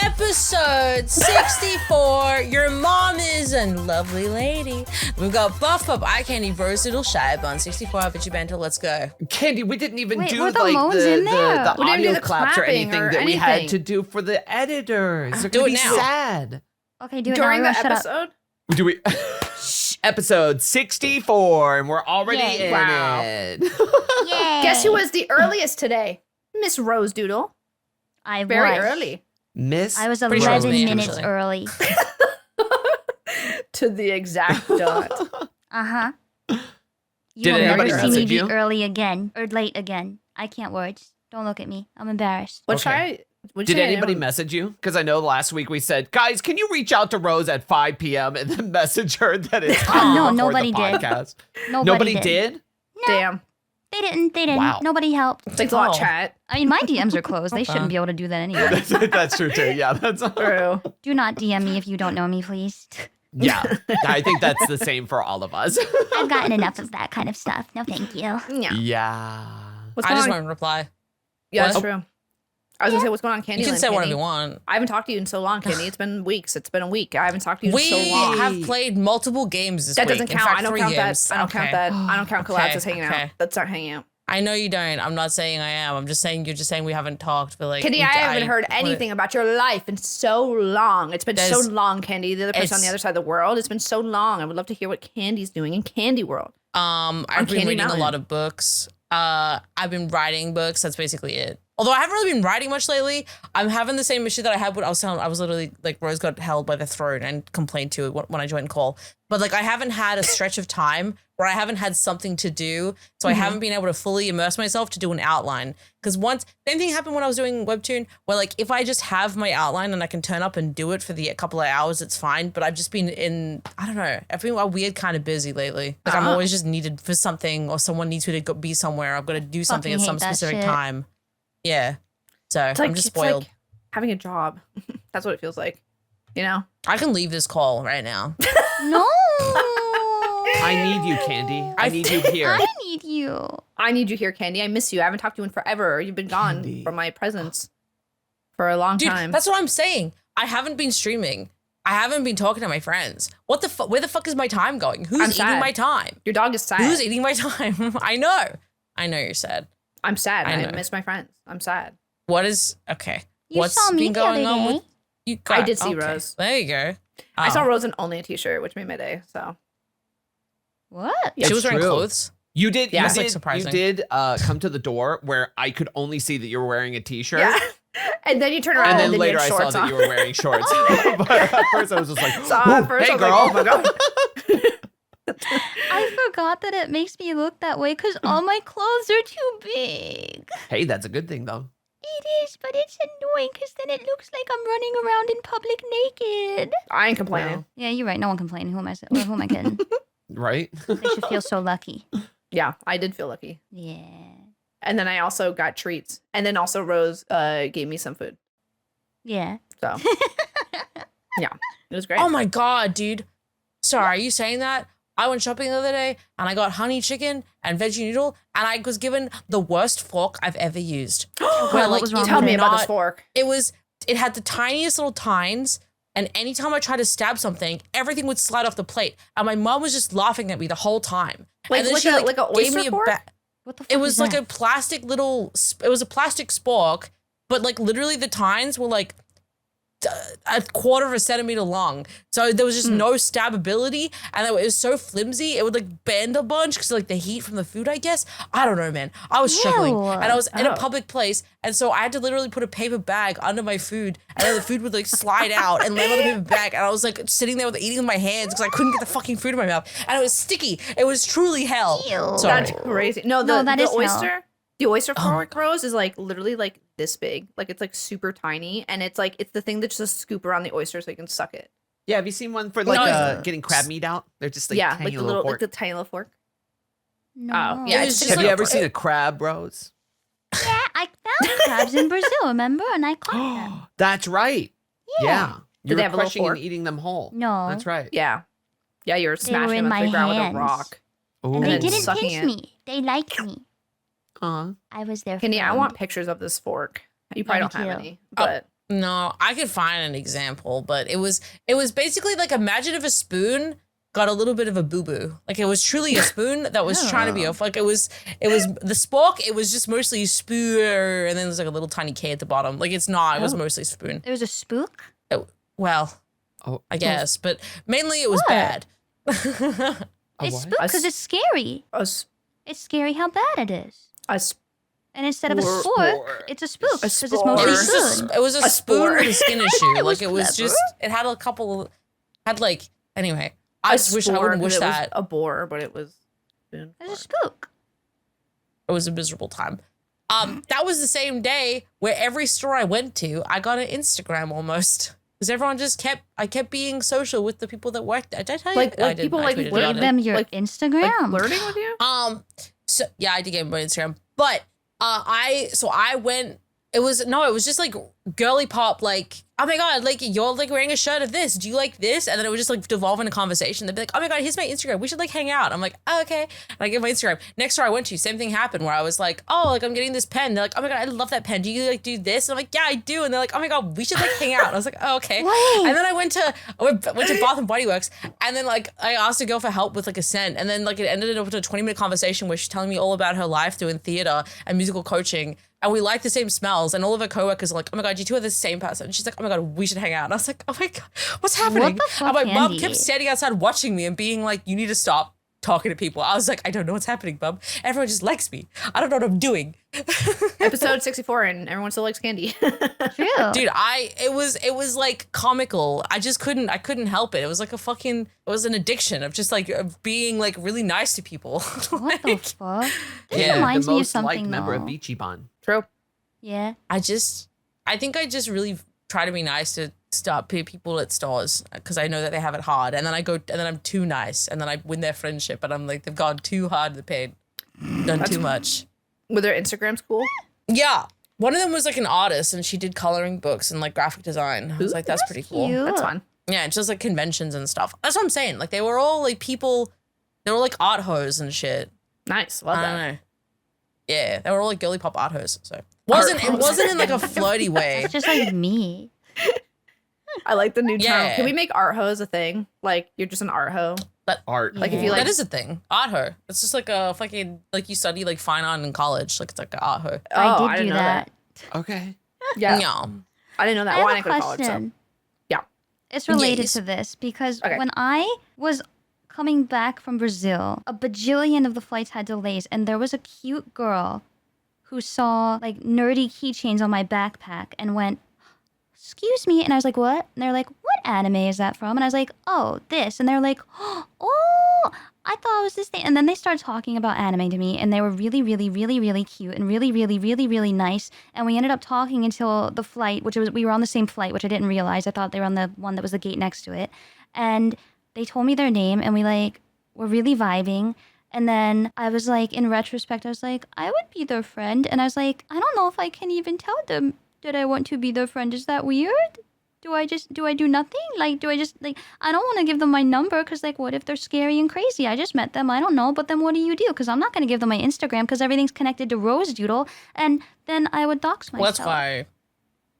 Episode 64. Your mom is a lovely lady. We've got Buff Pup, Eye Candy, Rose Doodle, GamerSupps, 64, VchiBanter. Let's go. Candy, we didn't even do were the like moans in there? the We didn't do audio the claps or clapping anything or that we had anything. to do for the editors. They're Do gonna it be now. sad. Okay, do it During now. the Shut up. episode? Do we? Episode 64, and we're already Yay. in Wow. it. Yay. Guess who was the earliest today? Miss Rose Doodle. I Very was. early. Miss. I was Pretty sure it was 11 me, minutes actually. early. To the exact dot. Uh-huh. You Did will never anybody see me message be you? early again. Or late again. I can't words. Don't look at me. I'm embarrassed. What Okay. what'd Did you say? anybody message you? Because I know last week we said, guys, can you reach out to Rose at 5 p.m. and then message her that it's time No, to record nobody the did. podcast? Nobody did? No, Damn. they didn't. They didn't. Wow. Nobody helped. Thanks a lot, Oh. chat. I mean, my DMs are closed. They Okay. shouldn't be able to do that anyway. That's true too. Yeah, that's True. Do not DM me if you don't know me, please. yeah. I think that's the same for all of us. I've gotten enough of that kind of stuff. No, thank you. Yeah. Yeah. What's I going just on? won't reply. Yeah, that's What? true. I was gonna say, what's going on, Candy? You can say whatever you want. I haven't talked to you in so long, Candy. It's been weeks. It's been a week. I haven't talked to you in We so long. have played multiple games this That week. doesn't In count. fact, I don't 3 count games. that. I don't count that. I don't count collabs Okay, as hanging out. okay. That's not hanging out. I know you don't. I'm not saying I am. I'm just saying you're just saying we haven't talked, but like. Candy, I haven't heard anything about your life in so long. It's been so There's- long, Candy. The other person on the it's- other side of the world. It's been so long. I would love to hear what Candy's doing in Candy World. I've been Candy reading Mountain. a lot of books. I've been writing books. That's basically it. Although I haven't really been writing much lately. I'm having the same issue that I had when I was telling. I was literally like Rose got held by the throat and complained to it when I joined call. But like I haven't had a stretch of time where I haven't had something to do, so I haven't been able to fully immerse myself to do an outline. Because same thing happened when I was doing Webtoon, where like if I just have my outline and I can turn up and do it for the couple of hours, it's fine. But I've just been I don't know, I've been a weird kind of busy lately. Like I'm always just needed for something, or someone needs me to go be somewhere. I've got to do something at Fucking some hate that specific shit. time. Yeah, so I'm just spoiled. It's like having a job. That's what it feels like. You know? I can leave this call right now. No. I need you, Candy. I need you here. I need you. I need you here, Candy. I miss you. I haven't talked to you in forever. You've been gone Candy. from my presence for a long Dude, time. that's what I'm saying. I haven't been streaming. I haven't been talking to my friends. What the fuck? Where the fuck is my time going? Who's I'm eating sad. my time? Your dog is sad. Who's eating my time? I know you're sad. I'm sad. I I know. miss my friends. I'm sad. What is okay? You What's saw me been the going other on day. with you? I did see Rose. There you go. I Oh. saw Rose in only a t-shirt, which made my day. So What? Yeah, She was wearing true. clothes. You did. Yeah. You That's, like, did. surprising. You did come to the door where I could only see that you were wearing a t-shirt. yeah. And then you turn around And and, then later you I had saw shorts that on. you were wearing shorts. But at first I was just like, So at first hey I was girl. like, oh my god. I forgot that it makes me look that way because all my clothes are too big. Hey, that's a good thing though. It is, but it's annoying because then it looks like I'm running around in public naked. I ain't complaining. Yeah, you're right. No one complaining. Who am I kidding? Right? They should feel so lucky. Yeah, I did feel lucky. Yeah. And then I also got treats. And then also Rose gave me some food. Yeah. So yeah, it was great. Oh my god, dude. Sorry, are you saying that? I went shopping the other day and I got honey chicken and veggie noodle and I was given the worst fork I've ever used. Where, what was wrong Tell with me it? about this not- fork. It had the tiniest little tines, and anytime I tried to stab something, everything would slide off the plate. And my mom was just laughing at me the whole time. Like- and then like she a- like a gave oyster me fork? What the fuck it was is like that? a plastic little, it was a plastic spork, but like literally the tines were like a quarter of a centimeter long. So there was just no stabability, and it was so flimsy. It would like bend a bunch because like the heat from the food, I guess. I don't know, man. I was struggling, Ew. and I was in Oh. a public place, and so I had to literally put a paper bag under my food, and then the food would like slide out and land on the paper bag, and I was like sitting there with eating with my hands because I couldn't get the fucking food in my mouth, and it was sticky. It was truly hell. Ew. Sorry. That's crazy. No, No, that the is hell. oyster. The oyster Oh my fork, Rose, is like literally like this big. Like it's like super tiny, and it's the thing that just scoop around the oyster so you can suck it. Yeah, have you seen one for like No. getting crab meat out? They're just like yeah, tiny like the little little, fork. like the tiny little fork. No. yeah, It was it's just Have like you a- ever seen a crab, Rose? Yeah, I found crabs in Brazil, remember? And I caught them. That's right. Yeah. Did You they were have a little crushing and fork? eating them whole. No. That's right. Yeah, yeah, you're They were smashing in them my to the ground with a hands. rock. Ooh. And they then didn't sucking taste it. me. They liked me. I was their Candii, I friend. want pictures of this fork. You probably Yeah, don't me have too. any, but No, I could find an example, but it was basically like, imagine if a spoon got a little bit of a boo-boo. Like, it was truly a spoon that was trying to be off. Like, it was the spork, it was just mostly spoon, and then there's like a little tiny K at the bottom. Like, it's not, it was mostly spoon. There was a spook? Well, I guess, but mainly it was What? bad. It's what? spook because it's scary. us It's scary how bad it is. us And instead of a Spore. spork, it's a spook because it's spore. mostly It was just spoon. it was a A spoon spore. with a skin issue. It was Like, it was clever. just, it had a couple, had like, anyway. I just wish, I wouldn't wish that. It was a boar, but it was spoon. It's a spook. It was a miserable time. That was the same day where every store I went to, I got an Instagram almost. Because everyone just I kept being social with the people that worked there. Did I tell you? Like, I didn't. people, I like, tweeted what about Give it. them your Like- Instagram. Like flirting with you? So yeah, I did get my Instagram, but I went. It was just like girly pop, like, oh my god, like, you're like wearing a shirt of this. Do you like this? And then it would just like devolve into conversation. They'd be like, oh my god, here's my Instagram. We should like hang out. I'm like, oh, okay. And I give my Instagram. Next store I went to, same thing happened where I was like, oh, like, I'm getting this pen. They're like, oh my god, I love that pen. Do you like do this? And I'm like, yeah, I do. And they're like, oh my god, we should like hang out. And I was like, oh, okay. Wait. And then I went to Bath and Body Works, and then like I asked a girl for help with like a scent, and then like it ended up with a 20-minute conversation where she's telling me all about her life doing theater and musical coaching. And we like the same smells, and all of her coworkers are like, oh my god, you two are the same person. And she's like, oh my god, we should hang out. And I was like, oh my god, what's happening? the fuck, And my mom Candii? kept standing outside watching me and being like, you need to stop talking to people. I was like, I don't know what's happening, bub. Everyone just likes me. I don't know what I'm doing. Episode 64, and everyone still likes Candii. True. Dude, it was like comical. I couldn't help it. It was like it was an addiction of just like of being like really nice to people. What the fuck? This Yeah, reminds the me of most something liked member of though. VchiBan. True. Yeah. I think I just really try to be nice to stop people at stores because I know that they have it hard, and then I'm too nice, and then I win their friendship, and I'm like, they've gone too hard to the pain, done too much. Were their Instagrams cool? Yeah, one of them was like an artist, and she did coloring books and like graphic design. I was like, that's pretty cool. Cute. That's fun. Yeah, it's just like conventions and stuff. That's what I'm saying. Like, they were all like people, they were like art hoes and shit. Nice. Love I that. don't know. Yeah, they were all like girly pop art hoes. So it wasn't in like a flirty way. It's just like me. I like the new term. Yeah. Can we make art hoes a thing? Like, you're just an art hoe. Art. Like, if you Yeah. like, That is a thing. Art hoe. It's just like a fucking, like, you study like fine art in college. Like, it's like an art hoe. I did didn't do know that. Okay. Yeah. Yeah. I didn't know that. I Well, I have didn't a go to college, so. question. Yeah. It's related Yes. to this because Okay. when I was coming back from Brazil, a bajillion of the flights had delays, and there was a cute girl who saw like nerdy keychains on my backpack and went, "Excuse me," and I was like, "What?" And they're like, "What anime is that from?" And I was like, "Oh, this," and they're like, "Oh, I thought it was this thing," and then they started talking about anime to me, and they were really, really, really, really cute and really, really, really, really nice, and we ended up talking until the flight, we were on the same flight, which I didn't realize. I thought they were on the one that was the gate next to it, and they told me their name, and we like were really vibing. And then I was like, in retrospect, I was like, I would be their friend. And I was like, I don't know if I can even tell them that I want to be their friend. Is that weird? Do I do nothing? Like, do I just, like, I don't want to give them my number because, like, what if they're scary and crazy? I just met them. I don't know. But then what do you do? Because I'm not going to give them my Instagram because everything's connected to Rose Doodle. And then I would dox myself. Well, that's why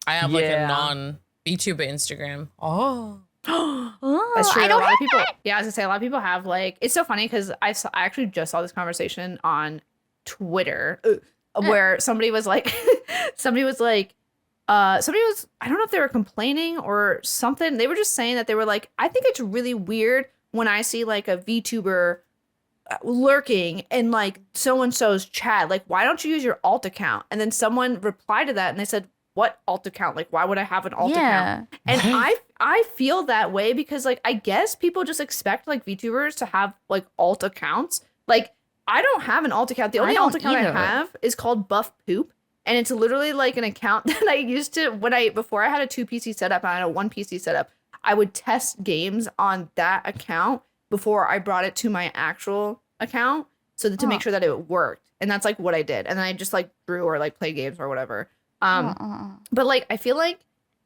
I have like a Yeah. non-VTuber Instagram. Oh. Oh, That's true. I A don't lot have of people. Yeah, I was gonna say a lot of people have like. It's so funny because I actually just saw this conversation on Twitter where somebody was like, somebody was. I don't know if they were complaining or something. They were just saying that they were like, I think it's really weird when I see like a VTuber lurking in like so and so's chat. Like, why don't you use your alt account? And then someone replied to that and they said, what alt account? Like, why would I have an alt account? And I feel that way because like I guess people just expect like VTubers to have like alt accounts. Like, I don't have an alt account. The only alt don't account either. I have is called Buff Poop. And it's literally like an account that I used to before I had a 2 PC setup and I had a 1 PC setup, I would test games on that account before I brought it to my actual account so that to make sure that it worked. And that's like what I did. And then I just like drew or like played games or whatever. But like I feel like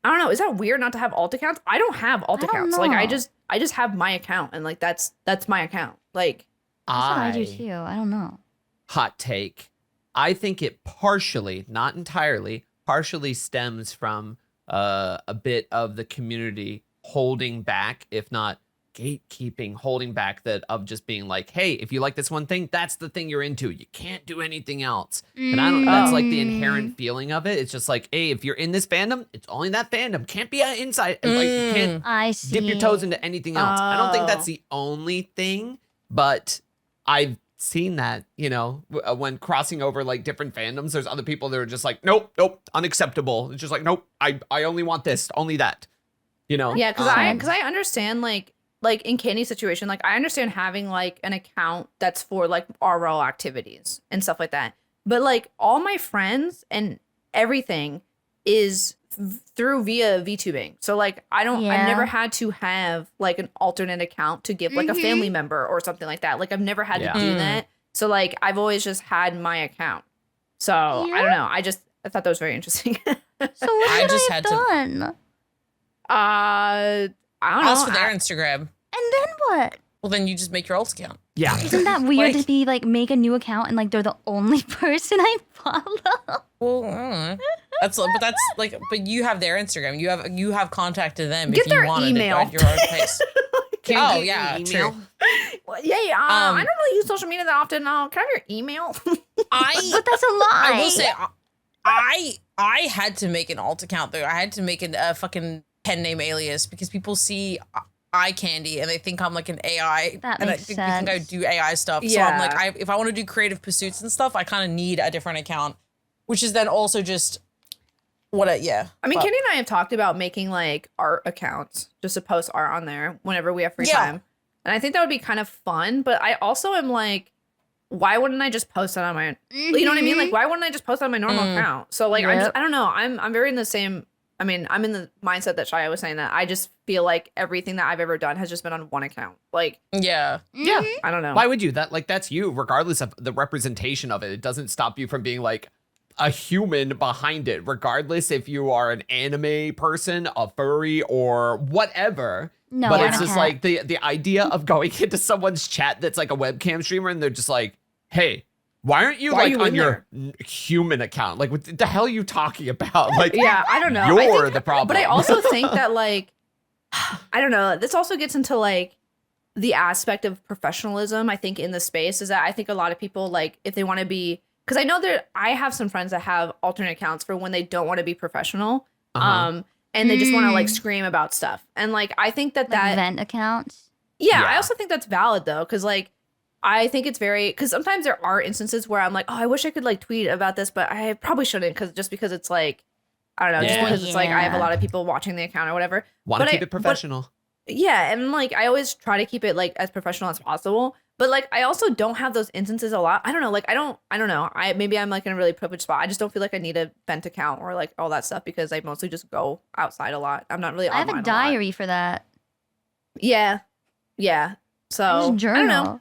I don't know, is that weird not to have alt accounts? I don't have alt I don't accounts. Like I know. just have my account and like that's my account. Like That's what I do too. I don't know. Hot take. I think it partially, not entirely, partially stems from a bit of the community holding back, if not gatekeeping, holding back that of just being like, hey, if you like this one thing, that's the thing you're into. You can't do anything else. And I don't. That's like the inherent feeling of it. It's just like, hey, if you're in this fandom, it's only that fandom. Can't be inside. Like you can't I see. dip your toes into anything else. I don't think that's the only thing, but I've seen that, when crossing over like different fandoms, there's other people that are just like, nope, unacceptable. It's just like, nope, I only want this, only that, Yeah, because I understand like in Candy's situation, like I understand having like an account that's for like RL activities and stuff like that. But like all my friends and everything is through via VTubing. So like I've never had to have like an alternate account to give like a family member or something like that. Like I've never had to do that. So like I've always just had my account. So I don't know. I thought that was very interesting. So what should I have done? I don't know. Ask for their Instagram. And then what? Well, then you just make your alt account. Yeah. Isn't that weird to be like make a new account and like they're the only person I follow? Well, but you have their Instagram. You have contacted them Get if you their wanted email. to at your own pace. Can you yeah, email? true. Well, I don't really use social media that often. Can I have your email? But that's a lie. I will say, I had to make an alt account though. I had to make a fucking pen name alias because people see eye candy and they think I'm like an AI. That and makes they think I sense. do AI stuff. So I'm like, if I want to do creative pursuits and stuff, I kind of need a different account, which is then also just I mean, Candy and I have talked about making like art accounts just to post art on there whenever we have free time. And I think that would be kind of fun. But I also am like, why wouldn't I just post it on my, you know what I mean? Like, why wouldn't I just post it on my normal account? So like, I don't know. I'm very in the same, I'm in the mindset that Shia was saying that I just feel like everything that I've ever done has just been on one account. Like, yeah, I don't know. Why would you? That's you, regardless of the representation of it. It doesn't stop you from being like a human behind it, regardless if you are an anime person, a furry, or whatever. No, but I'm it's a just cat. like the idea of going into someone's chat that's like a webcam streamer and they're just like, hey, why aren't you like on your human account? Like, what the hell are you talking about? Like, yeah, I don't know. You're the problem. But I also think that like, I don't know. This also gets into like the aspect of professionalism. I think in the space is that I think a lot of people like if they want to be, because I know that I have some friends that have alternate accounts for when they don't want to be professional. And they just want to like scream about stuff. And like, I think that event accounts. Yeah, I also think that's valid though. Cause like, I think it's cause sometimes there are instances where I'm like, oh, I wish I could like tweet about this, but I probably shouldn't. Cause because it's like, I don't know, just because it's like, I have a lot of people watching the account or whatever. Want to keep it professional. Yeah. And like, I always try to keep it like as professional as possible. But like, I also don't have those instances a lot. I don't know. Like, I don't know. Maybe I'm like in a really privileged spot. I just don't feel like I need a vent account or like all that stuff because I mostly just go outside a lot. I'm not really I have a diary for that. Yeah. Yeah. So I just journal.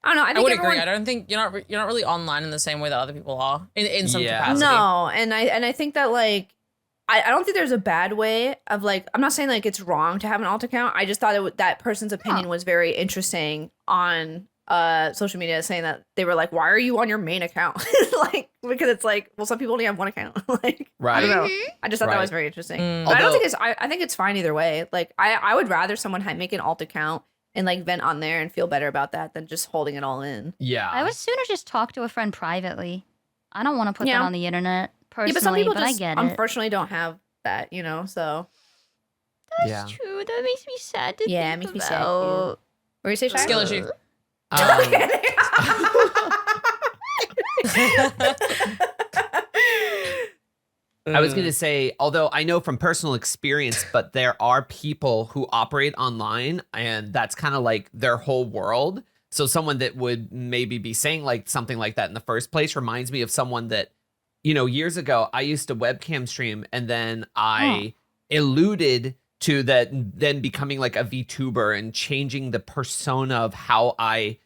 I don't know. I think I would agree. I don't think you're not really online in the same way that other people are in some capacity. No, and I think that like I don't think there's a bad way of like I'm not saying like it's wrong to have an alt account. I just thought that person's opinion was very interesting on social media, saying that they were like, why are you on your main account? Like because it's like, well, some people only have one account. Like I don't know. I just thought that was very interesting. But I don't think I think it's fine either way. Like I would rather someone make an alt account and like vent on there and feel better about that than just holding it all in. Yeah. I would sooner just talk to a friend privately. I don't want to put that on the internet personally, but some people I get it. Unfortunately don't have that, so. That's true. That makes me sad to think it makes me sad. about. What were you saying, Shia? Skill issue. I was going to say, although I know from personal experience, but there are people who operate online and that's kind of like their whole world. So someone that would maybe be saying like something like that in the first place reminds me of someone that, years ago, I used to webcam stream and then I alluded to that then becoming like a VTuber and changing the persona of how I,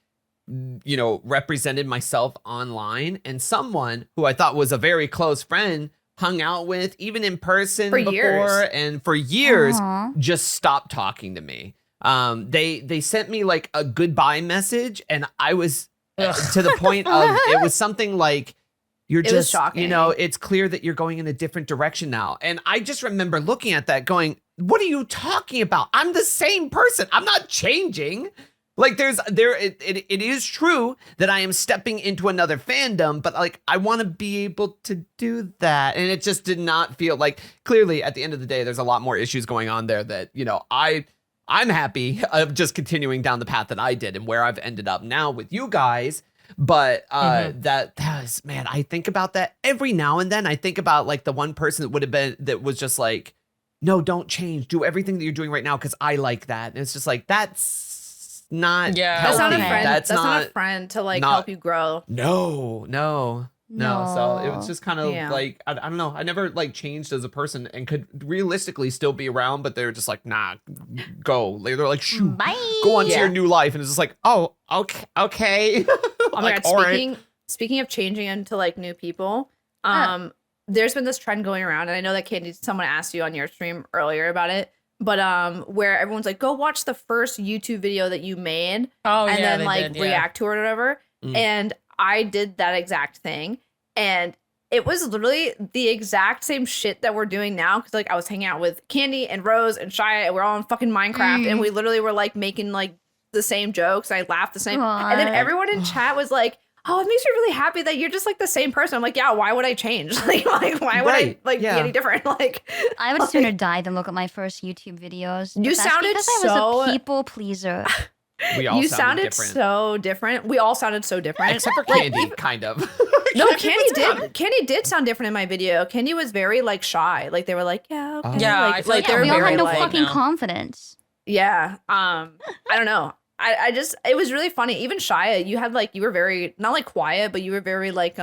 represented myself online. And someone who I thought was a very close friend hung out with, even in person before, and for years, just stopped talking to me. They sent me like a goodbye message, and I was to the point of it was something like, you're It was just, shocking. you know, it's clear that you're going in a different direction now. And I just remember looking at that going, what are you talking about? I'm the same person. I'm not changing. Like it is true that I am stepping into another fandom, but like I want to be able to do that. And it just did not feel like, clearly at the end of the day, there's a lot more issues going on there that, you know, I'm happy of just continuing down the path that I did and where I've ended up now with you guys. But that was, man, I think about that every now and then. I think about like the one person that was just like, no, don't change. Do everything that you're doing right now because I like that. And it's just like, that's not That's not a healthy. friend. That's not a friend to like help you grow. No. So it was just kind of Yeah. like, I don't know. I never like changed as a person and could realistically still be around, but they're just like, nah, go. They're like, shoot, Bye. go on to Yeah. your new life. And it's just like, oh, okay. Oh my Like, god, all right. speaking of changing into like new people, there's been this trend going around, and I know that Candii, someone asked you on your stream earlier about it, but where everyone's like, go watch the first YouTube video that you made Oh, and yeah, then they like did, yeah. react to it or whatever. Mm. And I did that exact thing, and it was literally the exact same shit that we're doing now. Cause like I was hanging out with Candii and Rose and Shia, and we're all in fucking Minecraft, and we literally were like making like the same jokes. I laughed the same, and then What? everyone in chat was like, "Oh, it makes me really happy that you're just like the same person." I'm like, "Yeah, why would I change? like why would I Right, be yeah. any different?" Like, I would sooner die than look at my first YouTube videos. You But that's sounded because I was so- a people pleaser. We all you sounded sounded different. so different. We all sounded so different, Except for Like, Candii, kind of. No, Candii did sound different in my video. Candii was very like shy. Like they were like, yeah, okay. Yeah, like, I feel like Yeah, they're we all very, had no like, fucking now. confidence. yeah. I don't know. I just it was really funny. Even Shia, you had like you were very not like quiet, but you were very like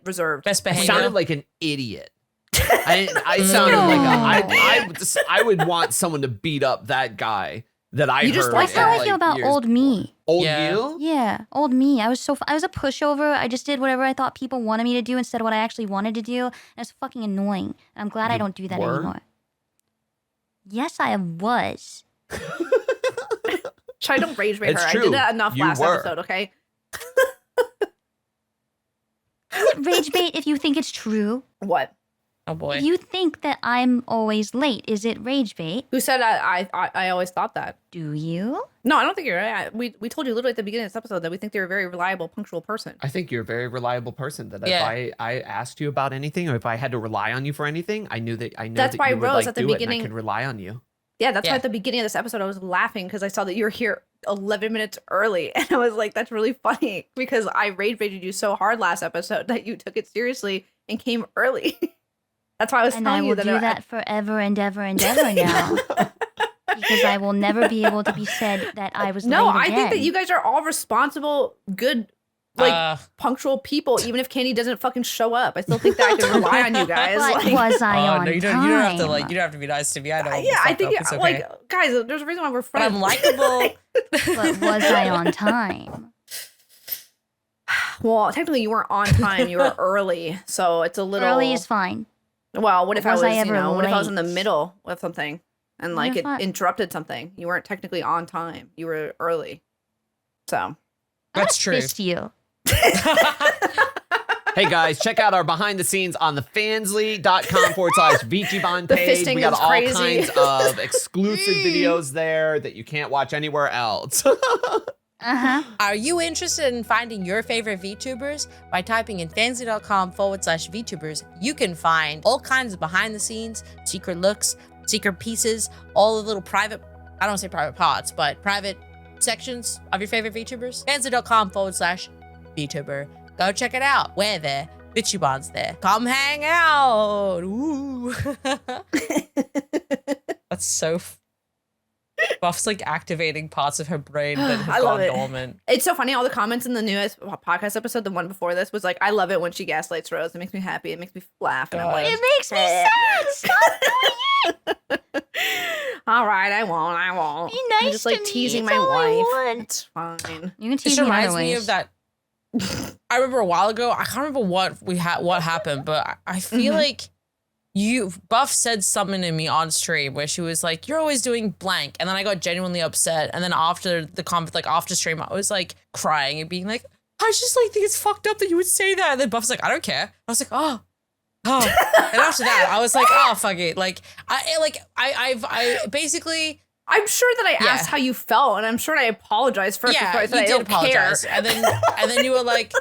reserved. Best I behavior. sounded like an idiot. I sounded like I would want someone to beat up that guy that I You just heard. like That's how in, I feel about years old before. me. Old Yeah. you? Yeah, old me. I was a pushover. I just did whatever I thought people wanted me to do instead of what I actually wanted to do. And it's fucking annoying. And I'm glad I You don't do that were? anymore. Yes, I was. Shia, don't rage bait It's her. I true. did that enough You last were. episode, okay? Is it rage bait if you think it's true? What? Oh boy. If you think that I'm always late, is it rage bait? Who said I always thought that? Do you? No, I don't think you're right. We told you literally at the beginning of this episode that we think you're a very reliable, punctual person. I think you're a very reliable person. That Yeah. if I asked you about anything, or if I had to rely on you for anything, I know That's that why you would Rose like at the do it, beginning- and I could rely on you. Yeah, that's why Yeah. at the beginning of this episode I was laughing because I saw that you were here 11 minutes early, and I was like, "That's really funny," because I rage baited you so hard last episode that you took it seriously and came early. That's why I was And I telling will you that. do that forever and ever and ever now. Because I will never be able to be said that I was No, late I think that again. you guys are all responsible, good, like punctual people. Even if Candii doesn't fucking show up, I still think that I can rely on you guys. But Like, was I Oh on no, you don't have to like. You don't have to be nice to me. I know. yeah, I think it's okay. like guys, there's a reason why we're but friends. I'm likable. But was I on time? Well, technically, you weren't on time. You were early, so it's a little Early is fine. Well, what if I Was was, I ever what if I was in the late? middle of something and like You're it fine. interrupted something? You weren't technically on time. You were early. So That's I true. fist you. Hey guys, check out our behind the scenes on the fansly.com/VchiBan The page. fisting We got is all crazy. kinds of exclusive videos there that you can't watch anywhere else. Uh-huh. Are you interested in finding your favorite VTubers? By typing in fansly.com/VTubers, you can find all kinds of behind the scenes, secret looks, secret pieces, all the little private, I don't want to say private pods, but private sections of your favorite VTubers. Fansly.com/VTuber. Go check it out. We're there. VchiBan's there. Come hang out. Ooh. That's so Buff's like activating parts of her brain that I have love gone it. dormant. it's so funny. All the comments in the newest podcast episode, the one before this, was like, "I love it when she gaslights Rose. It makes me happy. It makes me laugh." And I'm God. like, It makes me sad. Stop doing it. "All right, I won't. Be nice I'm just like to me. teasing It's my all I wife. want. It's fine." You can tease This me reminds other me ways. of that. I remember a while ago. I can't remember what happened, but I feel like Buff said something to me on stream where she was like, "You're always doing blank," and then I got genuinely upset. And then after the comment, like after stream, I was like crying and being like, I just like think it's fucked up that you would say that. And then Buff's like, I don't care. I was like, oh. And after that, I was like, oh, fuck it. Like, I basically. I'm sure that I asked how you felt, and I'm sure I apologized first before I said I don't apologize. care. And then you were like,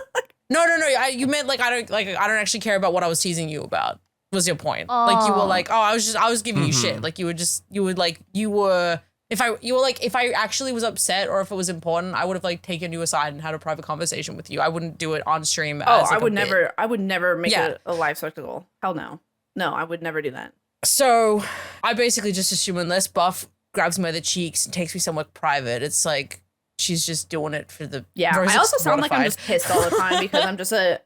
no. You meant like I don't actually care about what I was teasing you about. Was your point? Oh. Like you were like, oh, I was giving you shit. Like you were if I actually was upset or if it was important, I would have like taken you aside and had a private conversation with you. I wouldn't do it on stream. Oh, as, like, I would never make it a live spectacle. Hell no. No, I would never do that. So I basically just assume unless Buff grabs me by the cheeks and takes me somewhere private, it's like she's just doing it for the I also sound like I'm just pissed all the time because I'm just a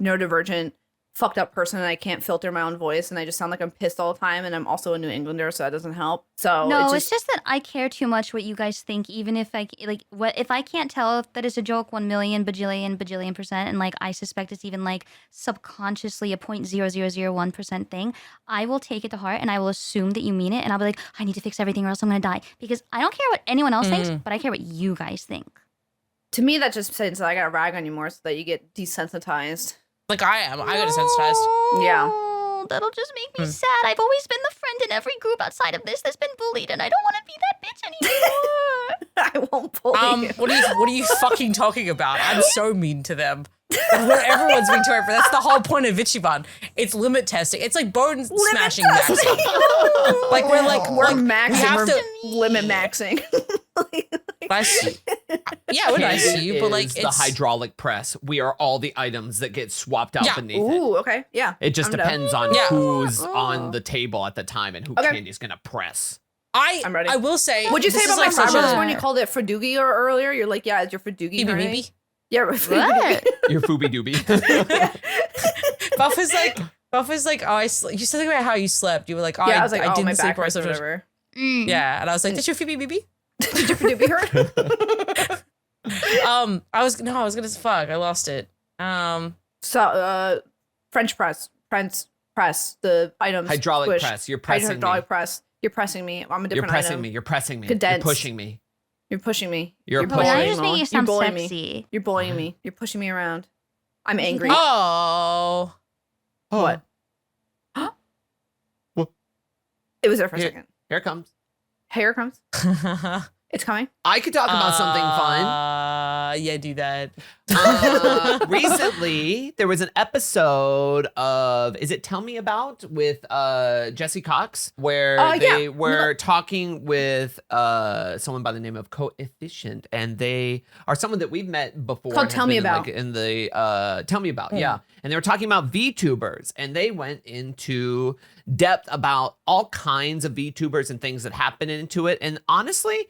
neurodivergent fucked up person and I can't filter my own voice and I just sound like I'm pissed all the time and I'm also a New Englander, so that doesn't help. So no, it's just that I care too much what you guys think, even if if I can't tell that it's a joke 1,000,000 bajillion percent, and like I suspect it's even like subconsciously a 0.0001% thing, I will take it to heart and I will assume that you mean it and I'll be like, I need to fix everything or else I'm gonna die, because I don't care what anyone else thinks, but I care what you guys think. To me, that just says that I gotta rag on you more so that you get desensitized. Like I am. I got desensitized. Yeah. That'll just make me sad. I've always been the friend in every group outside of this that's been bullied, and I don't want to be that bitch anymore. I won't bully you. What are you fucking talking about? I'm so mean to them. Everyone's being terrible. That's the whole point of VchiBan. It's limit testing. It's like bone smashing maxing. Like we're maxing. We're limit maxing. I see. Yeah, when I see you, but like the hydraulic press. We are all the items that get swapped out beneath it. Ooh, okay, yeah. It just depends on who's on the table at the time and who Candy's gonna press. I'm ready. I will say. What'd you say about like my Roberts when you called it Fadoogie earlier? You're like, yeah, it's your Fadoogie. Maybe. Yeah, What? Your Foobie Doobie. Buff is like, oh, you said something about how you slept. You were like, oh, I was like, I didn't my sleep back or hurts or whatever. Yeah, and I was like, did your Phoebe BB? Did your Fadoogie hurt? I was gonna fuck. I lost it. So, French press, the items. Hydraulic squish. press. You're pressing Hydraulic me. press. You're pressing me. I'm a different You're pressing item. me. You're pressing me. Condensed. You're pushing me. You're pushing me. You're Well, now pushing you're just making you You're sound bullying sexy. me. You're bullying me. You're pushing me around. I'm angry. Oh. What? What? It was there for a second. Here it comes. Here it comes. It's coming. I could talk about something fun. Yeah, do that. Recently, there was an episode of Is It Tell Me About with Jesse Cox, where they were talking with someone by the name of Coefficient, and they are someone that we've met before. Called Tell Me About. In the Tell Me About, yeah. And they were talking about VTubers, and they went into depth about all kinds of VTubers and things that happen into it. And honestly,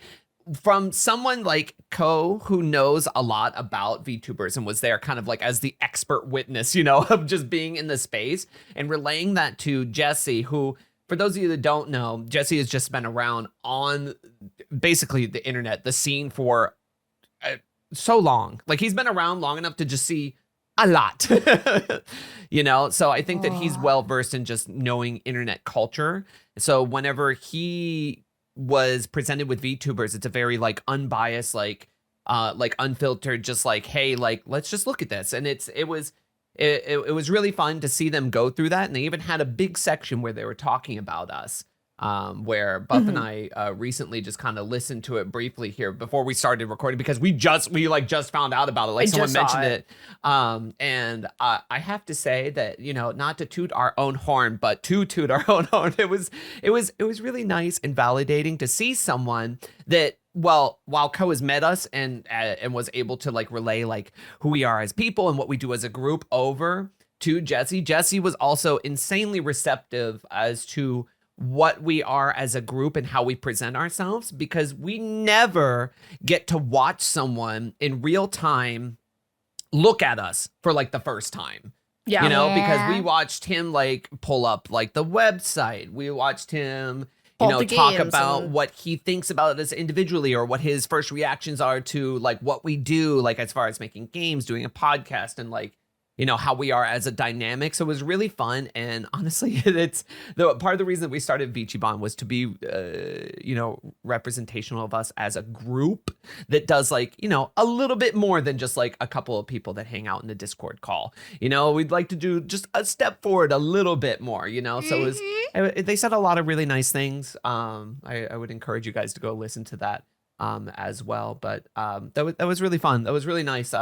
from someone like who knows a lot about VTubers and was there kind of like as the expert witness, you know, of just being in the space, and relaying that to Jesse, who, for those of you that don't know, Jesse has just been around on basically the internet, the scene for so long. Like, he's been around long enough to just see a lot, you know? So I think that he's well versed in just knowing internet culture. So whenever he was presented with VTubers, it's a very like unbiased, like unfiltered, just like, hey, like, let's just look at this. And it was really fun to see them go through that. And they even had a big section where they were talking about us, where Buff and I recently just kind of listened to it briefly here before we started recording, because we just found out about it. Like, someone mentioned it. And I have to say that, you know, not to toot our own horn, but to toot our own horn, it was really nice and validating to see someone that, well, while Co has met us and was able to like relay like who we are as people and what we do as a group over to Jesse. Jesse was also insanely receptive as to what we are as a group and how we present ourselves, because we never get to watch someone in real time look at us for like the first time. Yeah. You know, because we watched him like pull up like the website. We watched him, you know, talk about what he thinks about us individually, or what his first reactions are to like what we do, like as far as making games, doing a podcast, and like how we are as a dynamic. So it was really fun. And honestly, it's the part of the reason that we started VchiBan was to be, representational of us as a group that does like, a little bit more than just like a couple of people that hang out in the Discord call. We'd like to do just a step forward a little bit more, so they said a lot of really nice things. I would encourage you guys to go listen to that as well, but that was really fun. That was really nice.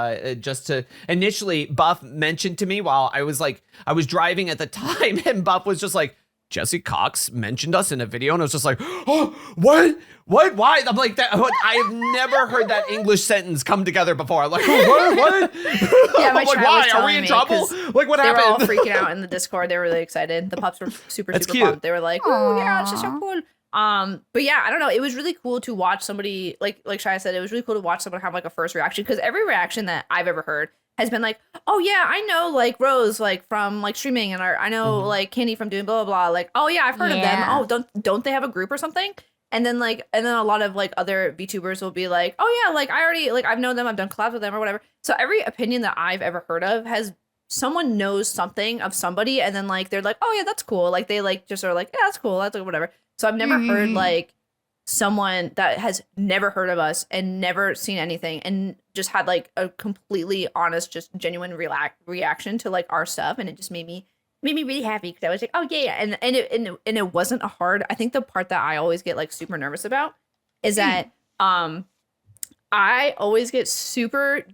Just to initially, Buff mentioned to me while I was driving at the time, and Buff was just like, Jesse Cox mentioned us in a video, and I was just like, oh, what, why? I'm like, that. I have never heard that English sentence come together before. I'm like, what? Yeah, my I'm like, why? Are we in trouble? Like, what happened? They were all freaking out in the Discord. They were really excited. The pups were super cute. pumped. They were like, oh yeah, it's just so cool. But yeah, I don't know. It was really cool to watch somebody, like Shia said, it was really cool to watch someone have like a first reaction, because every reaction that I've ever heard has been like, oh yeah, I know like Rose like from like streaming, and I know like Candii from doing blah blah blah. Like, oh yeah, I've heard of them. Oh, don't they have a group or something? And then a lot of like other VTubers will be like, oh yeah, like I already like I've known them, I've done collabs with them or whatever. So every opinion that I've ever heard of has someone knows something of somebody, and then like they're like, oh yeah, that's cool. Like they like just are like, yeah, that's cool. That's like whatever. So I've never heard like someone that has never heard of us and never seen anything and just had like a completely honest, just genuine reaction to like our stuff, and it just made me really happy, because I was like, oh yeah, and it wasn't a hard. I think the part that I always get like super nervous about is that I always get super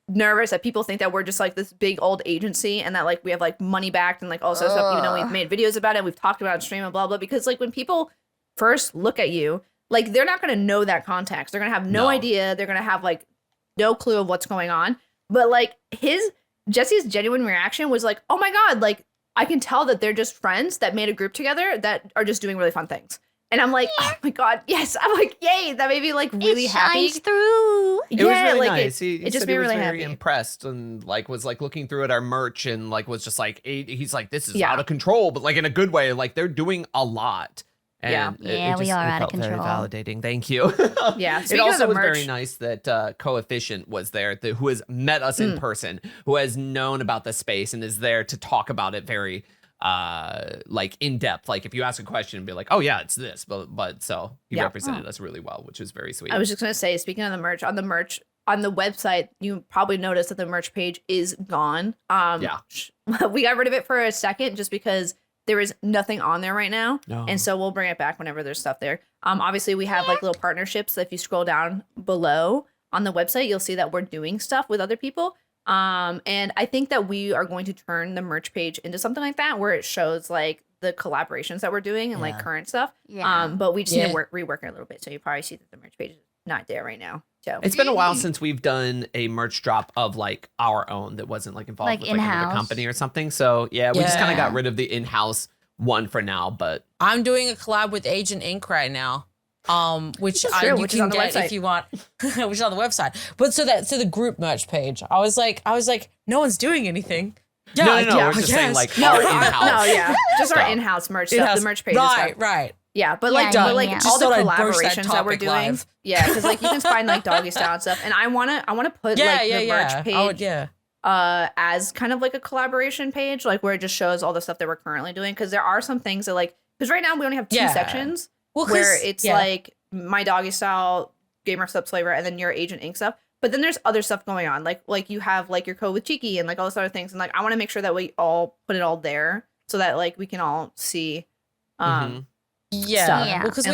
nervous that people think that we're just like this big old agency, and that like we have like money backed and like all this stuff, even though we've made videos about it, we've talked about it on stream and blah blah. Because like when people first look at you, like they're not going to know that context. They're going to have no idea. They're going to have like no clue of what's going on. But like Jesse's genuine reaction was like, oh my God, like I can tell that they're just friends that made a group together that are just doing really fun things. And I'm like, oh my God, yes. I'm like, yay, that made me like really happy. It shines through. It was really like nice. It just made me really very happy. impressed, and like was like looking through at our merch, and like was just like, he's like, this is out of control, but like in a good way. Like they're doing a lot. And we are out of control. Very validating. Thank you. Yeah. It also was very nice that Coefficient was there, who has met us in person, who has known about the space and is there to talk about it very like in depth. Like if you ask a question and be like, oh yeah, it's this, but so he represented us really well, which was very sweet. I was just gonna say, speaking of the merch, on the website, you probably noticed that the merch page is gone. We got rid of it for a second just because there is nothing on there right now. And so we'll bring it back whenever there's stuff there. Obviously we have like little partnerships that if you scroll down below on the website, you'll see that we're doing stuff with other people. And I think that we are going to turn the merch page into something like that, where it shows like the collaborations that we're doing and like current stuff. But we just need to rework it a little bit. So you probably see that the merch page is not there right now. So it's been a while since we've done a merch drop of like our own that wasn't like involved with like another company or something. So we just kind of got rid of the in-house one for now. But I'm doing a collab with Agent Ink right now. Which you can get if you want, which is on the website. But so the group merch page, I was like, no one's doing anything. Yeah, no, we're just saying like our in-house. Just our in-house merch stuff. The merch page, right. Yeah, but like all the collaborations that we're doing. Live. Yeah, because like you can find like Doggy style and stuff, and I wanna put like the merch page. As kind of like a collaboration page, like where it just shows all the stuff that we're currently doing. Because there are some things that like, because right now we only have two sections. Where it's like my Doggy style GamerSupps flavor and then your Agent Ink stuff. But then there's other stuff going on. Like you have like your code with Cheeky and like all those other things. And like I want to make sure that we all put it all there so that like we can all see stuff. Well, because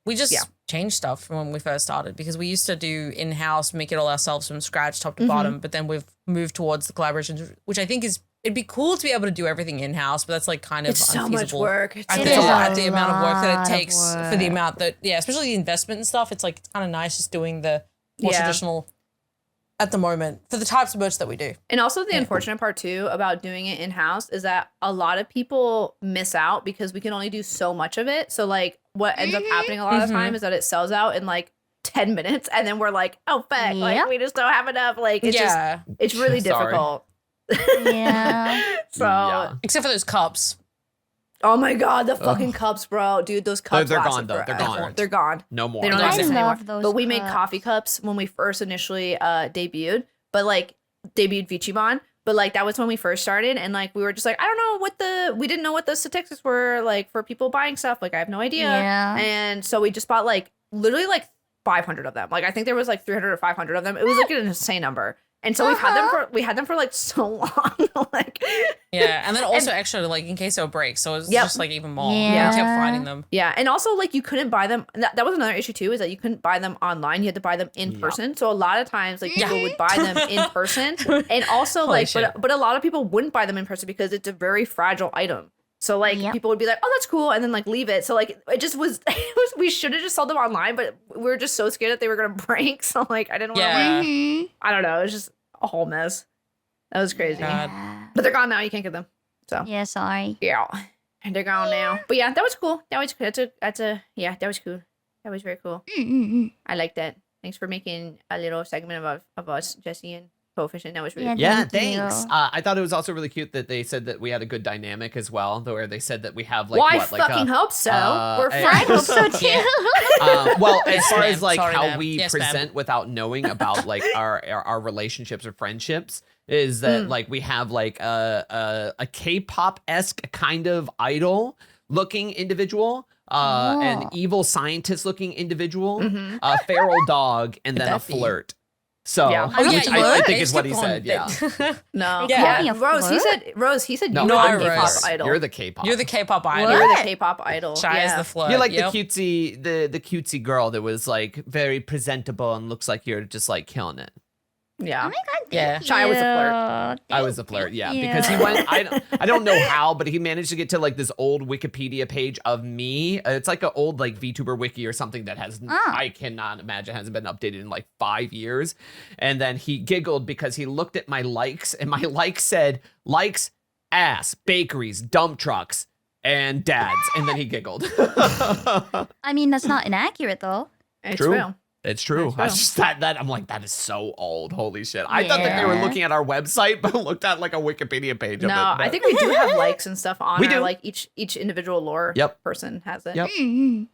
we just Yeah. changed stuff from when we first started, because we used to do in-house, make it all ourselves from scratch, top to bottom, but then we've moved towards the collaborations, which I think is, it'd be cool to be able to do everything in-house, but that's like kind of It's so unfeasible. much work. I think it's a lot, the amount of work that it takes for the amount that, especially the investment and stuff. It's like, it's kind of nice just doing the more traditional at the moment for the types of merch that we do. And also the unfortunate part too about doing it in-house is that a lot of people miss out because we can only do so much of it. So like what ends up happening a lot of the time is that it sells out in like 10 minutes and then we're like, oh fuck, like we just don't have enough. Like it's just, it's really difficult. Except for those cups. Oh my God, the fucking cups, bro. Dude, those cups they're gone though. They're gone. No more. They don't exist anymore. But we made cups. coffee cups when we first initially debuted, but like debuted VchiBan. But like that was when we first started, and like we were just like, I don't know we didn't know what the statistics were like for people buying stuff. Like I have no idea. Yeah. And so we just bought like literally like 500 of them. Like I think there was like 300 or 500 of them. It was like an insane number. And so we had them for like so long. Like Yeah, and then also extra like in case it breaks, so it's Yep. just like even more. Yeah. We kept finding them. yeah, and also like you couldn't buy them. That was another issue too, is that you couldn't buy them online. You had to buy them in person. So a lot of times like people would buy them in person, and also Holy like shit. but a lot of people wouldn't buy them in person because it's a very fragile item. So like Yep. people would be like, oh, that's cool, and then like leave it. So like it just was, we should have just sold them online, but we were just so scared that they were gonna break. So like I didn't want to. Yeah. Mhm. I don't know. It was just a whole mess. That was crazy. God. Yeah. But they're gone now. You can't get them. So Yeah, sorry. yeah, and they're gone now. But yeah, that was cool. That was yeah, that was cool. That was very cool. Mm-mm-mm. I like that. Thanks for making a little segment of us, Jesse and Coefficient. That was really Yeah, cool. Yeah, Thank you. thanks. I thought it was also really cute that they said that we had a good dynamic as well, where they said that we have like Well, I what, like fucking hope so. We're I I friends. hope so too. Yeah. well, as Yes, far ma'am. as like Sorry, how ma'am. we Yes, ma'am. present without knowing about like our relationships or friendships is that like we have like a K-pop-esque kind of idol looking individual, an Oh. evil scientist looking individual, Mhm. a feral dog, and Could then a that be? flirt. So, Yeah. Oh, which yeah, I you think are. is what he said. Yeah. No. They call me a Rose. He flirt? said. Rose. He said No, you I'm are the K-pop Rose. idol. You're the K-pop. You're the K-pop idol. You're What? the K-pop idol. Shy is the flirt. You're like Yep. the cutesy, the cutesy girl that was like very presentable and looks like you're just like killing it. Yeah. Oh my god, Yeah. thank Shia was a flirt. you. I was a Thank flirt, yeah, you. because he went. I don't know how, but he managed to get to like this old Wikipedia page of me. It's like an old like VTuber wiki or something that has Oh. I cannot imagine hasn't been updated in like 5 years. And then he giggled because he looked at my likes, and my likes said likes, ass, bakeries, dump trucks, and dads, and then he giggled. I mean, that's not inaccurate though. It's True. real. It's true. That's I just that I'm like, that is so old. Holy shit. I thought that they were Yeah. looking at our website, but looked at like a Wikipedia page of No, it. I think we do have likes and stuff on We our, do. like each individual lore Yep. person has it. Yep. Mm-mm.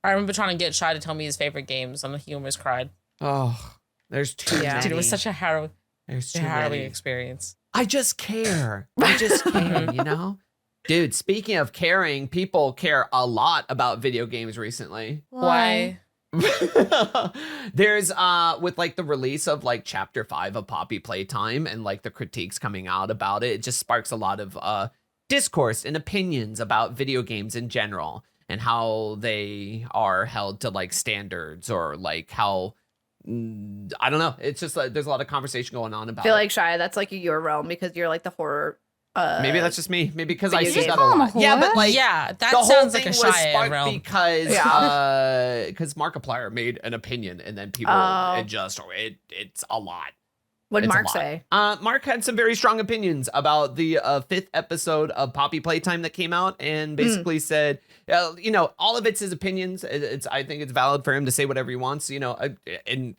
I remember trying to get Shy to tell me his favorite games, and he almost cried. Oh, there's too Yeah. many. Dude, it was such a harrowing There's too harrowing many. experience. I just care. I just care, you know? Dude, speaking of caring, people care a lot about video games recently. Why? There's with like the release of like chapter 5 of Poppy Playtime and like the critiques coming out about it just sparks a lot of discourse and opinions about video games in general and how they are held to like standards or like how I don't know, it's just like there's a lot of conversation going on I about feel it. like Shia, that's like your realm because you're like the horror. Maybe that's just me. Maybe because I video see game. that a Call him a lot. Yeah, but whore? like Yeah, that the whole sounds like thing a was Shy sparked realm. because Yeah. because Markiplier made an opinion and then people Oh. it's a lot. What'd It's a Mark lot. say? Mark had some very strong opinions about the 5th episode of Poppy Playtime that came out and basically said, you know, all of it's his opinions. I think it's valid for him to say whatever he wants, you know,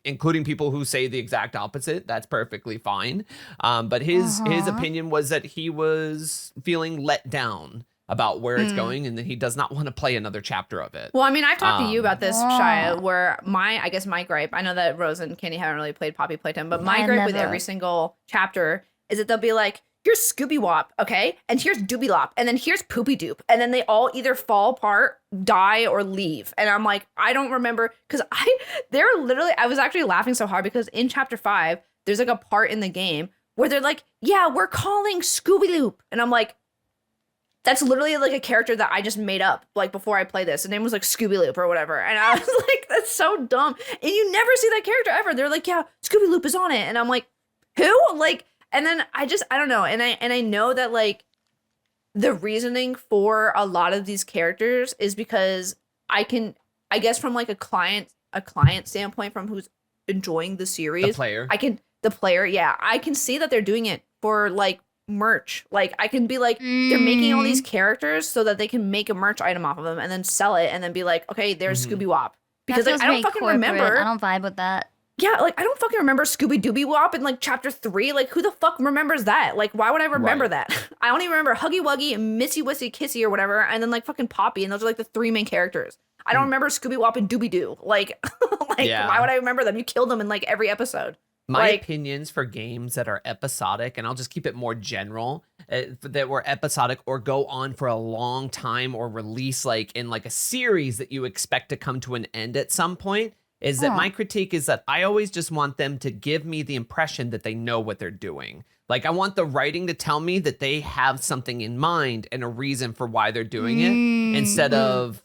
including people who say the exact opposite. That's perfectly fine. But his opinion was that he was feeling let down about where it's going and that he does not want to play another chapter of it. Well, I mean, I've talked to you about this, Oh. Shia, where I guess my gripe, I know that Rose and Candii haven't really played Poppy Playtime, but my I gripe with never. every single chapter is that they'll be like, here's Scooby Wop, okay? And here's Doobie Lop, and then here's Poopy Doop. And then they all either fall apart, die, or leave. And I'm like, I don't remember, because I was actually laughing so hard because in chapter 5, there's like a part in the game where they're like, yeah, we're calling Scooby Loop. And I'm like, that's literally like a character that I just made up like before I play this. The name was like Scooby Loop or whatever. And I was like, that's so dumb. And you never see that character ever. They're like, yeah, Scooby Loop is on it. And I'm like, who? Like, and then I don't know. And I know that like the reasoning for a lot of these characters is because I guess from like a client standpoint from who's enjoying the series. The player. The player, yeah. I can see that they're doing it for like merch. Like I can be like, they're making all these characters so that they can make a merch item off of them and then sell it and then be like, okay, there's Scooby Wop. Because That like feels I don't very fucking corporate. remember. I don't vibe with that. Yeah, like I don't fucking remember Scooby Dooby Wop in like chapter 3. Like who the fuck remembers that? Like why would I remember Right. that? I only remember Huggy Wuggy and Missy Wissy Kissy or whatever, and then like fucking Poppy, and those are like the 3 main characters. I don't remember Scooby Wop and Dooby Doo. Like, Yeah. why would I remember them? You killed them in like every episode. My Like- opinions for games that are episodic, and I'll just keep it more general, that were episodic or go on for a long time or release like in like a series that you expect to come to an end at some point, is that my critique is that I always just want them to give me the impression that they know what they're doing. Like I want the writing to tell me that they have something in mind and a reason for why they're doing it, instead of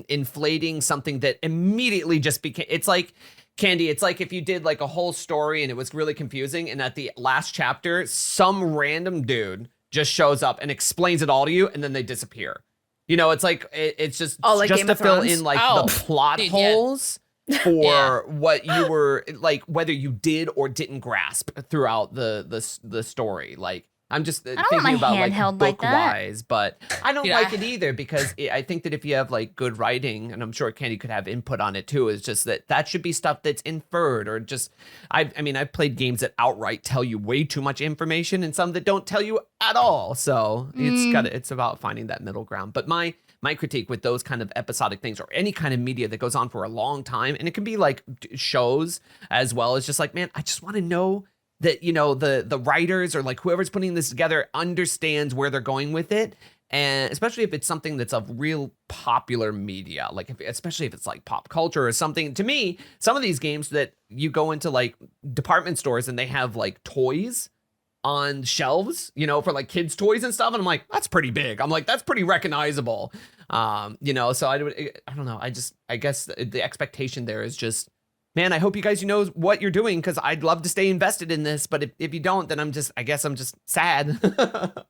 inflating something that immediately just became, it's like, Candii, it's like if you did like a whole story and it was really confusing, and at the last chapter, some random dude just shows up and explains it all to you, and then they disappear. You know, it's like it's just like just Game to of fill Thrones? in like Oh, the plot dude, yeah. holes for what you were like, whether you did or didn't grasp throughout the story. Like I'm just don't want thinking my about like handheld like book that. wise, but I don't Yeah. like it either, because I think that if you have like good writing, and I'm sure Candii could have input on it too, is just that should be stuff that's inferred, or just I mean I've played games that outright tell you way too much information and some that don't tell you at all. So it's about finding that middle ground. But my critique with those kind of episodic things, or any kind of media that goes on for a long time, and it can be like shows as well, as just like, man, I just want to know that, you know, the writers or like whoever's putting this together understands where they're going with it. And especially if it's something that's of real popular media, like especially if it's like pop culture or something. To me, some of these games that you go into like department stores and they have like toys on shelves, you know, for like kids' toys and stuff. And I'm like, that's pretty big. I'm like, that's pretty recognizable. You know, so I don't know. I guess the expectation there is just, man, I hope you guys know what you're doing, because I'd love to stay invested in this. But if you don't, then I guess I'm just sad. But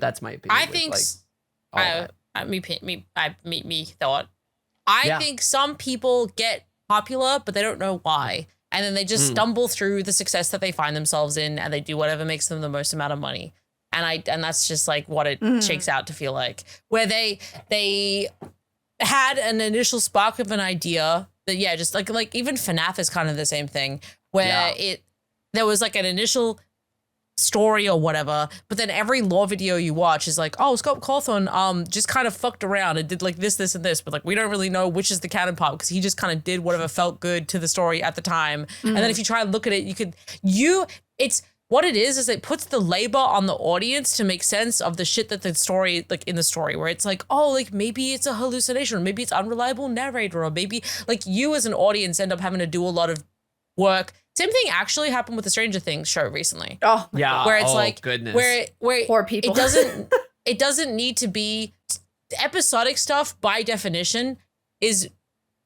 that's my opinion. I with, think like, all that. me thought. I Yeah. think some people get popular, but they don't know why. And then they just stumble through the success that they find themselves in, and they do whatever makes them the most amount of money. And that's just like what it shakes out to feel like, where they had an initial spark of an idea that, yeah, just like even FNAF is kind of the same thing, where there was like an initial story or whatever, but then every lore video you watch is like, oh, Scott Cawthon just kind of fucked around and did like this and this, but like we don't really know which is the canon part, because he just kind of did whatever felt good to the story at the time. And then if you try and look at it, it's what it is it puts the labor on the audience to make sense of the shit that the story, like in the story, where it's like, oh, like maybe it's a hallucination, or maybe it's unreliable narrator, or maybe like you as an audience end up having to do a lot of work. Same thing actually happened with the Stranger Things show recently. Oh, Yeah. Where it's oh, like, goodness. where Poor people. it doesn't need to be episodic stuff. By definition, is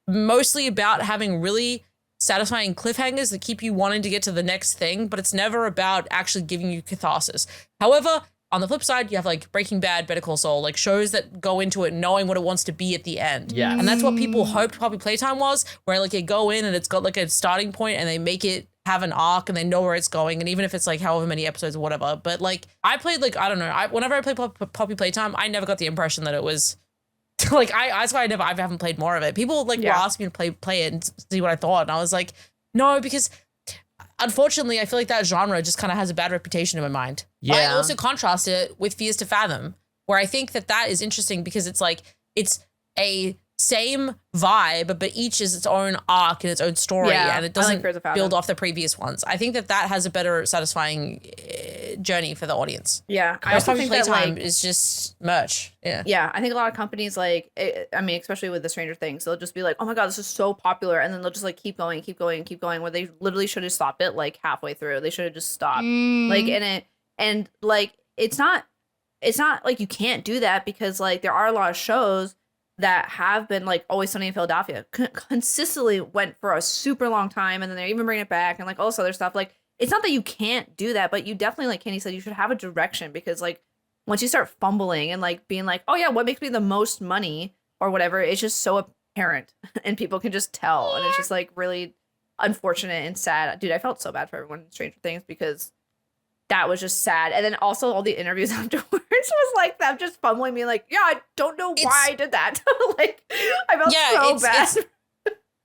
mostly about having really satisfying cliffhangers that keep you wanting to get to the next thing, but it's never about actually giving you catharsis. However, on the flip side, you have like Breaking Bad, Better Call Saul, like shows that go into it knowing what it wants to be at the end. Yes. And that's what people hoped probably Playtime was, where like you go in and it's got like a starting point and they make it have an arc and they know where it's going. And even if it's like however many episodes or whatever, but like I played like, I don't know, whenever I played Poppy Playtime, I never got the impression that it was like, that's why I haven't played more of it. People like were asking me to play it and see what I thought. And I was like, no, because unfortunately, I feel like that genre just kind of has a bad reputation in my mind. Yeah. I also contrast it with Fears to Fathom, where I think that is interesting because it's like, it's a same vibe, but each is its own arc and its own story, and it doesn't Fears to Fathom. build off the previous ones. I think that has a better satisfying journey for the audience. Yeah, I Whereas also Poppy think that Playtime like is just merch. Yeah. Yeah, I think a lot of companies like, I mean, especially with the Stranger Things, they'll just be like, oh my God, this is so popular. And then they'll just like keep going, where they literally should have stopped it like halfway through. They should have just stopped. Like in it. And like, it's not like you can't do that, because like there are a lot of shows that have been like Always Sunny in Philadelphia consistently went for a super long time. And then they're even bringing it back and like all this other stuff. Like, it's not that you can't do that, but you definitely, like Candii said, you should have a direction, because like, once you start fumbling and like being like, oh yeah, what makes me the most money or whatever, it's just so apparent and people can just tell. And it's just like really unfortunate and sad. Dude, I felt so bad for everyone in Stranger Things, because that was just sad. And then also all the interviews afterwards was like them just fumbling, being like, yeah, I don't know why I did that. Like, I felt so bad.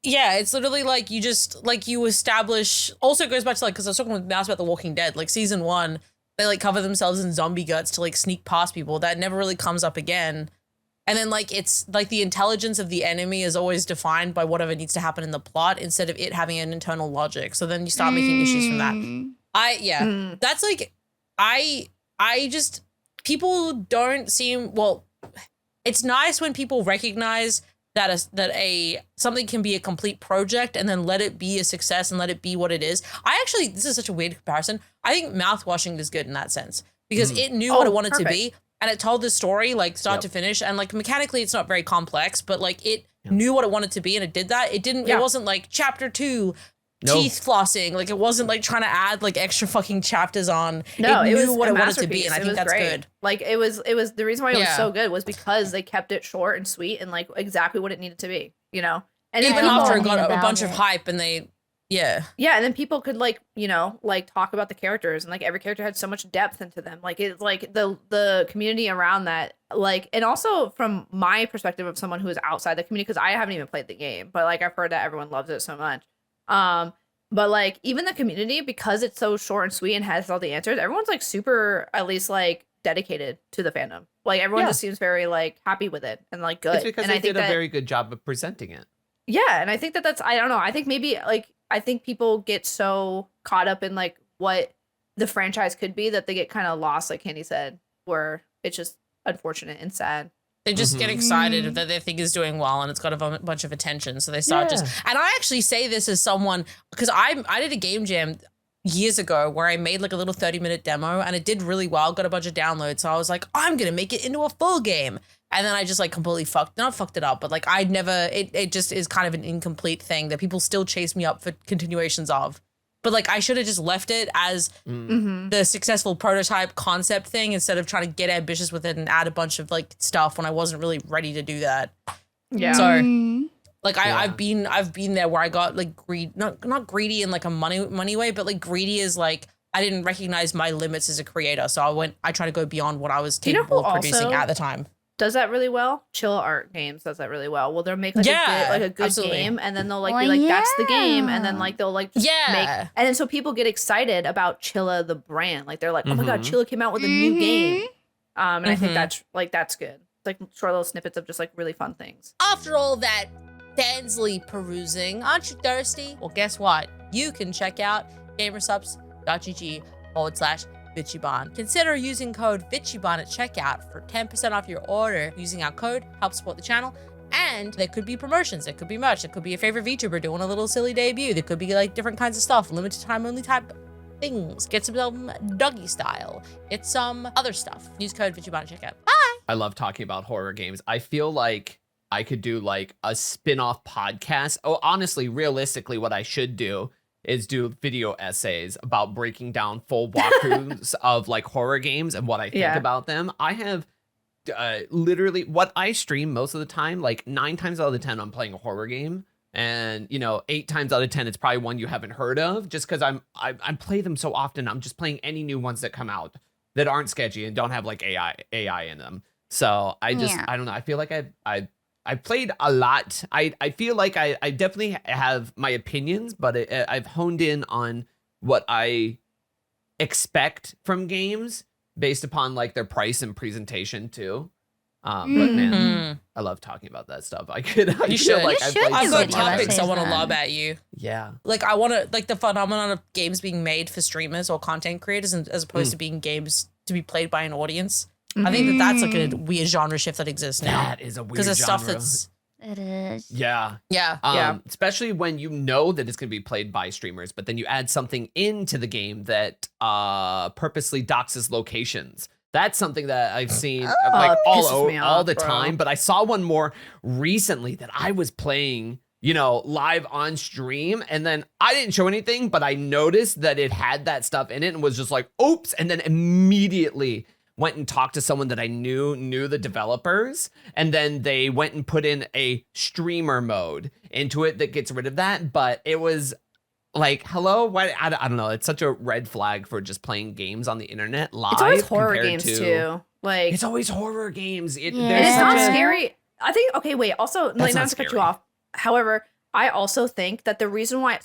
Yeah, it's literally like you just like you establish. Also goes back to like, because I was talking with Mouse about The Walking Dead, like season 1, they like cover themselves in zombie guts to like sneak past people. That never really comes up again. And then like it's like the intelligence of the enemy is always defined by whatever needs to happen in the plot instead of it having an internal logic. So then you start making issues from that. That's like I just people don't seem well. It's nice when people recognize that something can be a complete project and then let it be a success and let it be what it is. This is such a weird comparison. I think mouthwashing is good in that sense because it knew what it wanted to be. And it told the story like start to finish, and like mechanically it's not very complex, but like it knew what it wanted to be and it did that. It didn't. It wasn't like chapter 2 teeth flossing. Like it wasn't like trying to add like extra fucking chapters on. No, it it knew was what a it wanted to be, and I masterpiece. think It was that's great. good. Like it was the reason why it was so good was because they kept it short and sweet and like exactly what it needed to be. You know, and Even then after it people- got a bunch of about it. hype, and they yeah, and then people could like, you know, like talk about the characters and like every character had so much depth into them. Like it's like the community around that, like, and also from my perspective of someone who is outside the community, because I haven't even played the game, but like I've heard that everyone loves it so much. But like even the community, because it's so short and sweet and has all the answers, everyone's like super at least like dedicated to the fandom. Like everyone just seems very like happy with it and like good. It's because and they I think did a that, very good job of presenting it. yeah, and I think that that's, I don't know. I think maybe like, I think people get so caught up in like what the franchise could be that they get kind of lost, like Candii said, where it's just unfortunate and sad. They just get excited that their thing is doing well and it's got a bunch of attention. So they start just, and I actually say this as someone, because I did a game jam years ago where I made like a little 30-minute demo and it did really well, got a bunch of downloads. So I was like, I'm going to make it into a full game. And then I just like completely fucked it up, but like I'd never, it just is kind of an incomplete thing that people still chase me up for continuations of. But like I should have just left it as the successful prototype concept thing instead of trying to get ambitious with it and add a bunch of like stuff when I wasn't really ready to do that. Yeah. So like I've been there where I got like not greedy in like a money way, but like greedy is like I didn't recognize my limits as a creator. So I tried to go beyond what I was you know capable who of producing also at the time. Does that really well? Chill Art Games does that really well. Well, they'll make like a good absolutely. game, and then they'll like Oh, be like, that's the game, yeah. and then like they'll like just Yeah. make, and then so people get excited about Chilla the brand. Like they're like, oh my god, Chilla came out with a new game. And I think that's good. It's like short little snippets of just like really fun things. After all that Dansley perusing, aren't you thirsty? Well, guess what? You can check out gamersupps.gg/VchiBan. Consider using code VchiBan at checkout for 10% off your order. Using our code helps support the channel. And there could be promotions, there could be merch, there could be a favorite VTuber doing a little silly debut, there could be like different kinds of stuff, limited time only type things. Get some Doggy style. Get some other stuff. Use code VchiBan at checkout. Bye! I love talking about horror games. I feel like I could do like a spin-off podcast. Oh, honestly, realistically, what I should do is do video essays about breaking down full walkthroughs of like horror games and what I think about them. I have literally what I stream most of the time, like 9 times out of the 10, I'm playing a horror game. And, you know, 8 times out of 10, it's probably one you haven't heard of just because I play them so often. I'm just playing any new ones that come out that aren't sketchy and don't have like AI in them. So I don't know. I feel like I've played a lot. I feel like I definitely have my opinions, but I've honed in on what I expect from games based upon like their price and presentation too. But man, I love talking about that stuff. I should. Like You should I've played I've do got video topics I essays want to then. lob at you. Yeah. Like I want to, like the phenomenon of games being made for streamers or content creators as opposed to being games to be played by an audience. I think that's like a weird genre shift that exists now. That is a weird Because there's genre. stuff that's, It is. Yeah. yeah. Especially when you know that it's going to be played by streamers, but then you add something into the game that purposely doxes locations. That's something that I've seen like it all pisses me all off, the bro. time. But I saw one more recently that I was playing, you know, live on stream, and then I didn't show anything, but I noticed that it had that stuff in it and was just like, oops, and then immediately went and talked to someone that I knew the developers, and then they went and put in a streamer mode into it that gets rid of that. But it was like, hello, what? I don't know. It's such a red flag for just playing games on the internet live. It's always horror compared games to, too. Like It's always horror games. Yeah. and There's it's such not a- scary. I think okay, wait. Also, like not not to cut you scary. off. However, I also think that the reason why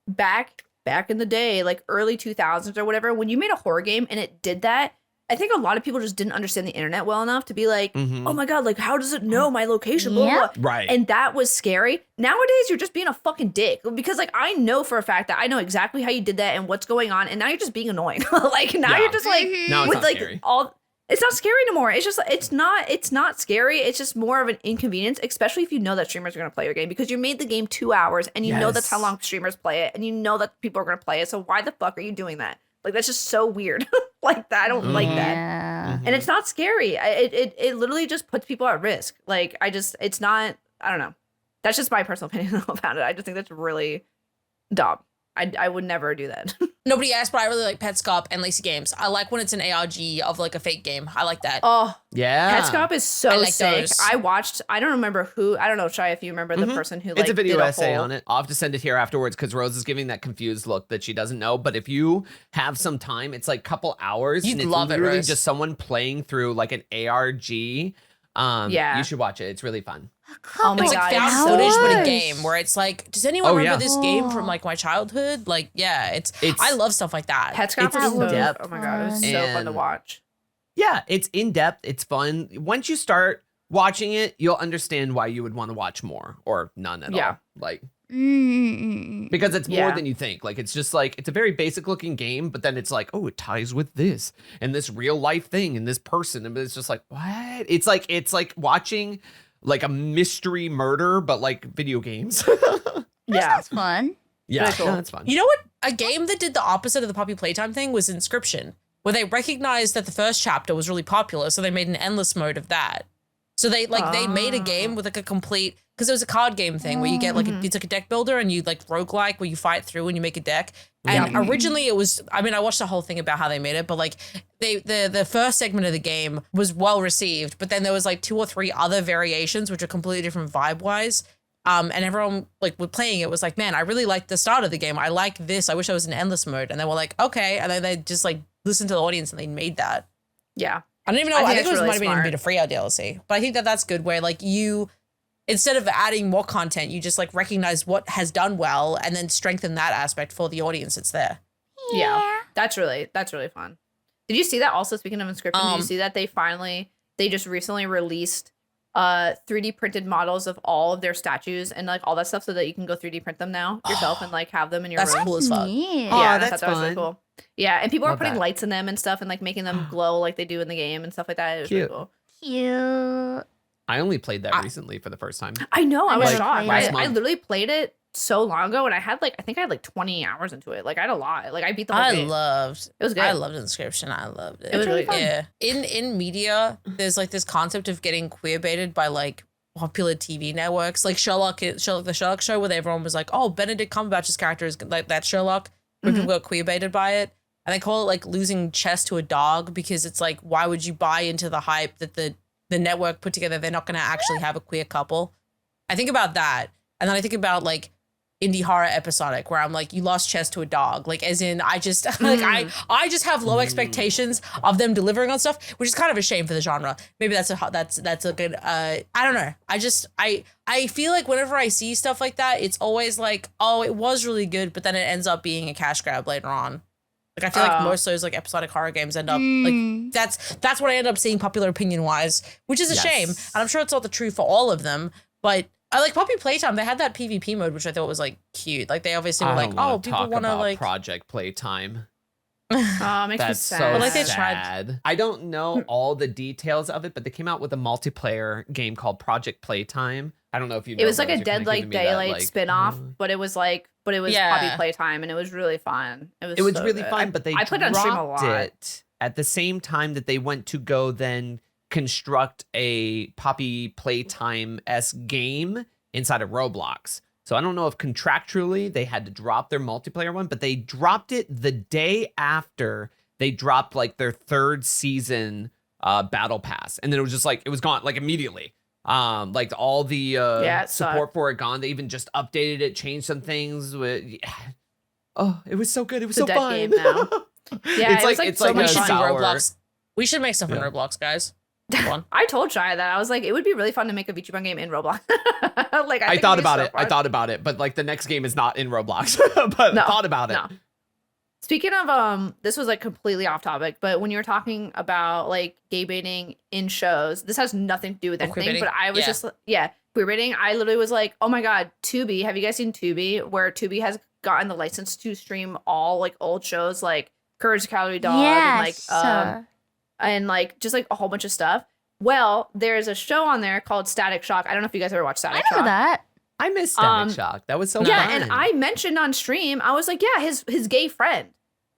back in the day, like early 2000s or whatever, when you made a horror game and it did that, I think a lot of people just didn't understand the internet well enough to be like, Mhm. oh my God, like, how does it know my location? Blah, blah, Yeah. blah. Right. And that was scary. Nowadays, you're just being a fucking dick because, like, I know for a fact that I know exactly how you did that and what's going on. And now you're just being annoying. Like, now Yeah. you're just like, Now it's with not like scary. it's not scary anymore. It's just, it's not scary. It's just more of an inconvenience, especially if you know that streamers are going to play your game because you made the game 2 hours and you know that's how Yes. long streamers play it and you know that people are going to play it. So why the fuck are you doing that? Like, that's just so weird. Like, that I don't like that. Yeah. And it's not scary. It literally just puts people at risk. Like, it's not, I don't know. That's just my personal opinion about it. I just think that's really dumb. I would never do that. Nobody asked, but I really like Petscop and Lazy Games. I like when it's an ARG of like a fake game. I like that. Oh, Yeah. Petscop is I so like sick. those. I watched, I don't remember who, I don't know, Shia, if you remember the person who, like, It's a video did essay whole- on it. I'll have to send it here afterwards because Rose is giving that confused look that she doesn't know. But if you have some time, it's like a couple hours. You'd and it's love it, literally Rose. just someone playing through like an ARG. Yeah. You should watch it. It's really fun. Oh my It's God. like found it's footage, but a hours. game where it's like, does anyone Oh, remember yeah. this game from like my childhood? Like, yeah, it's It's- I love stuff like that. Petscop It's is so, in-depth. oh my God, it was so fun to And- watch. Yeah, it's in depth. It's fun. Once you start watching it, you'll understand why you would want to watch more or none at Yeah. all. Like, Mm-mm-mm. because it's more Yeah. than you think. Like, it's just like, it's a very basic looking game, but then it's like, oh, it ties with this and this real life thing and this person. And it's just like, what? It's like watching like a mystery murder, but like video games. Yeah. That's fun. Yeah, Very cool. no, it's fun. You know what? A game that did the opposite of the Puppy Playtime thing was Inscryption, where they recognized that the first chapter was really popular, so they made an endless mode of that. So they made a game with like a complete, because it was a card game thing where you get like it's like a deck builder and you like roguelike where you fight through and you make a deck. And originally it was, I mean, I watched the whole thing about how they made it, but like the first segment of the game was well received, but then there was like 2 or 3 other variations which are completely different vibe wise. And everyone like with playing it was like, man, I really like the start of the game. I like this. I wish I was in endless mode. And they were like, okay. And then they just like listened to the audience and they made that. Yeah. I don't even know. I I think think it was that's might have really been a bit of free out DLC, but I think that that's good. Where like you, instead of adding more content, you just like recognize what has done well and then strengthen that aspect for the audience that's there. Yeah. That's really fun. Did you see that also, speaking of Inscryption, did you see that they just recently released 3D printed models of all of their statues and like all that stuff so that you can go 3D print them now yourself and like have them in your That's room? cool as fuck. Neat. Oh, Yeah, I that's thought that was really fun. cool. Yeah, and people are Love putting that. lights in them and stuff and like making them glow like they do in the game and stuff like that. It was Cute. really cool. Cute. I only played that recently for the first time. I know, I was Like, shocked. last I month. literally played it so long ago and I think I had like 20 hours into it. Like I had a lot. Like I beat the whole I game. loved. It was good. I loved Inscryption. I loved it. It was really fun. Yeah. In media, there's like this concept of getting queer baited by like popular TV networks, like the Sherlock show, where everyone was like, "Oh, Benedict Cumberbatch's character is like that Sherlock," where people got queer baited by it, and they call it like losing chess to a dog because it's like, why would you buy into the hype that the network put together? They're not going to actually have a queer couple. I think about that, and then I think about like indie horror episodic where I'm like, you lost chess to a dog, like as in I just like I just have low expectations of them delivering on stuff, which is kind of a shame for the genre. Maybe that's a good I don't know. I feel like whenever I see stuff like that, it's always like, oh, it was really good, but then it ends up being a cash grab later on. Like I feel like most of those like episodic horror games end up like that's what I end up seeing popular opinion wise, which is a shame. And I'm sure it's not the truth for all of them, but I like Puppy Playtime. They had that PvP mode, which I thought was like cute. Like they obviously were like, oh, people want to like Project Playtime. Oh, it makes me That's sad. so But, like, they tried. sad. I don't know all the details of it, but they came out with a multiplayer game called Project Playtime. I don't know if you know. It was like Rose, a you're kinda Dead Like giving me that, Daylight like, spin-off, but it was Yeah. Puppy Playtime and it was really fun. It was so really good. fun, but they I played it on stream a dropped lot. it at the same time that they went to go then construct a Poppy Playtime-esque game inside of Roblox. So I don't know if contractually they had to drop their multiplayer one, but they dropped it the day after they dropped like their 3rd season battle pass. And then it was just like, it was gone like immediately. Like all the it support sucked. for it gone. They even just updated it, changed some things with oh, it was so good. It was It's a so dead fun. game now. Yeah, it's it was, like it's so like we a much should do fun. sour. Roblox. We should make stuff in Yeah. Roblox, guys. Fun. I told Shia that. I was like, it would be really fun to make a VchiBan game in Roblox. Like I think thought it'd be about so it. I fun. thought about it, but like the next game is not in Roblox. But No, thought about it. no. Speaking of this was like completely off topic, but when you were talking about like gay baiting in shows, this has nothing to do with anything. But I was just queer baiting. I literally was like, oh my god, Tubi. Have you guys seen Tubi? Where Tubi has gotten the license to stream all like old shows like Courage the Cowardly Dog and like just like a whole bunch of stuff. Well, there's a show on there called Static Shock. I don't know if you guys ever watched Static Shock. I know that. I miss Static Shock. That was so fun. And I mentioned on stream, I was like, yeah, his gay friend.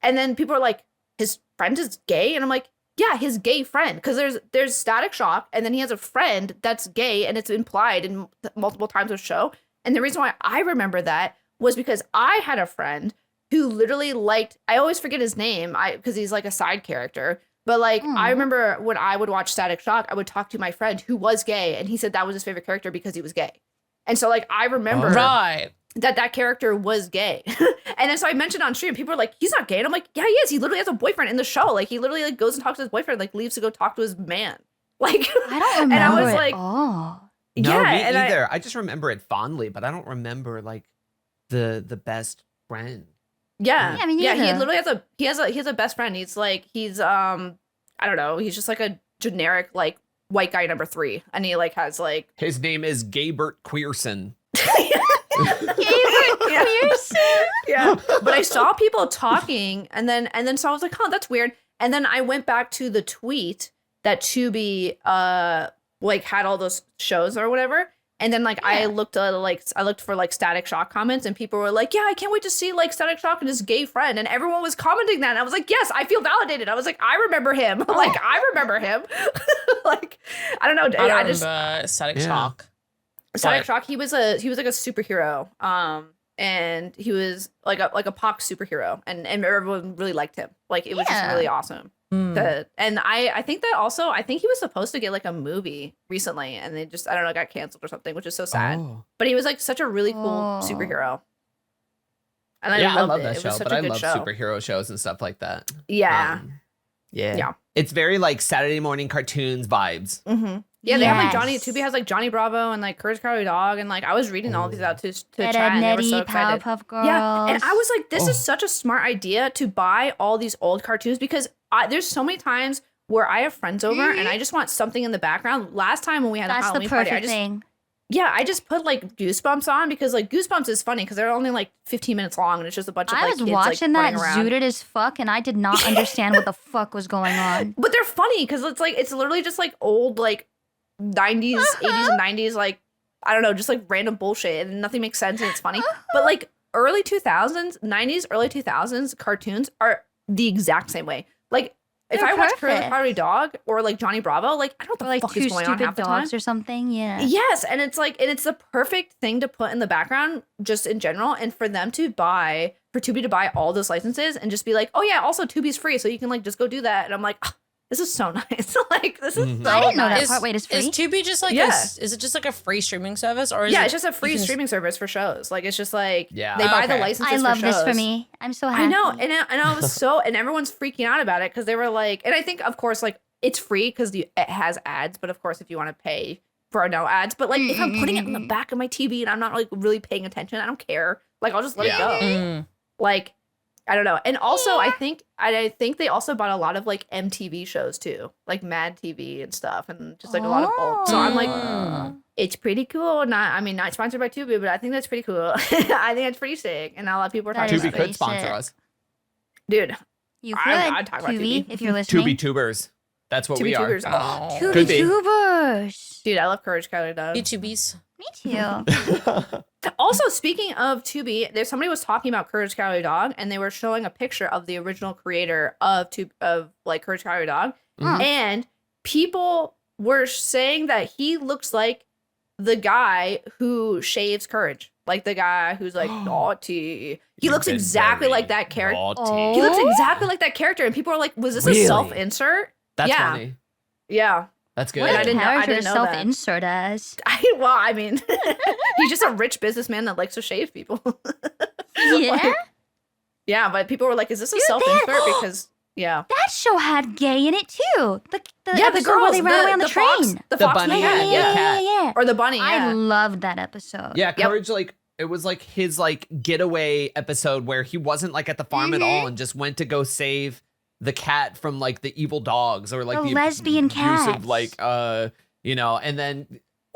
And then people are like, his friend is gay? And I'm like, yeah, his gay friend. Because there's Static Shock, and then he has a friend that's gay, and it's implied in multiple times of the show. And the reason why I remember that was because I had a friend who literally liked, I always forget his name because he's like a side character. But like, I remember when I would watch Static Shock, I would talk to my friend who was gay, and he said that was his favorite character because he was gay. And so like, I remember that character was gay. And then so I mentioned on stream, people are like, he's not gay. And I'm like, yeah, he is. He literally has a boyfriend in the show. Like he literally like goes and talks to his boyfriend, like leaves to go talk to his man. Like, I don't remember and I was it like, all. No, yeah, me and either. I just remember it fondly, but I don't remember like the best friend. Yeah. Yeah, I mean, yeah, he neither. literally has a best friend. He's I don't know, he's just like a generic like white guy number 3. And he like has like His name is Gaybert Queerson. yeah. But I saw people talking and then so I was like, oh, that's weird. And then I went back to the tweet that Tubi like had all those shows or whatever. And then like I looked for like Static Shock comments, and people were like, yeah, I can't wait to see like Static Shock and his gay friend. And everyone was commenting that. And I was like, yes, I feel validated. I was like, I remember him. Like I remember him. Like I don't know. I remember Static Shock. Static Shock, he was like a superhero. And he was like a pop superhero, and everyone really liked him. Like it was just really awesome. And I think that also, I think he was supposed to get like a movie recently, and they just, I don't know, got canceled or something, which is so sad. But he was like such a really cool superhero. And I love that it show, was such but a I good love show. superhero shows and stuff like that. Yeah. Yeah. It's very like Saturday morning cartoons vibes. Mm-hmm. Yeah, they have like Tubi has like Johnny Bravo and like Courage the Cowardly Dog, and like I was reading all these out to chat, and they were so excited. Powerpuff Girls. Yeah, and I was like, this is such a smart idea to buy all these old cartoons, because there's so many times where I have friends over and I just want something in the background. Last time when we had a Halloween party, I just put like Goosebumps on, because like Goosebumps is funny because they're only like 15 minutes long, and it's just a bunch of like kids like watching that running around. zooted as fuck, and I did not understand what the fuck was going on. But they're funny because it's literally just like old like 90s, 80s, and 90s, like I don't know, just like random bullshit, and nothing makes sense and it's funny. But like early 2000s, 90s, early 2000s cartoons are the exact same way. Like if I watch Courage the Cowardly Dog or like Johnny Bravo, like I don't know what the fuck is going on half the time. Dogs or something, yeah. Yes, and it's like, and it's the perfect thing to put in the background just in general, and for them to buy, for Tubi to buy all those licenses and just be like, oh yeah, also Tubi's free, so you can like just go do that. And I'm like, oh, this is so nice. Like this is so I didn't know nice. that part. Wait, is free? Is Tubi just like is it just like a free streaming service, or is it's just a free streaming service for shows? Like it's just like they buy the licenses. I love for shows. this for me. I'm so happy. I know, and I was so, and everyone's freaking out about it because they were like, and I think of course like it's free because it has ads, but of course if you want to pay for no ads, but like if I'm putting it on the back of my TV and I'm not like really paying attention, I don't care. Like I'll just let it go. Like I don't know. And also I think they also bought a lot of like MTV shows too, like Mad TV and stuff, and just like a lot of old. So I'm like, it's pretty cool. Not sponsored by Tubi, but I think that's pretty cool. I think it's pretty sick, and a lot of people are talking about Tubi could sponsor us, dude. You could. I'd talk about Tubi if you're listening. Tubi tubers. That's what we are. Tubers. Oh. Tubi tubers. Dude, I love Courage the Cowardly Dog. YouTubies. Me too. Also, speaking of Tubi, somebody was talking about Courage the Cowardly Dog, and they were showing a picture of the original creator of like Courage the Cowardly Dog, and people were saying that he looks like the guy who shaves Courage, like the guy who's like naughty. He looks exactly like that character. He looks exactly like that character, and people are like, "Was this a self-insert?" That's funny. Yeah. That's good. What I didn't know that. Self-insert as? I mean, he's just a rich businessman that likes to shave people. Yeah? Yeah, but people were like, is this a self-insert? Because, yeah. That show had gay in it, too. The girls, where they ran away on the train. The fox bunny. Yeah. Or the bunny, I loved that episode. Yeah, Courage like it was like his like getaway episode where he wasn't like at the farm at all and just went to go save the cat from like the evil dogs or like The the lesbian abusive, cats. like you know, and then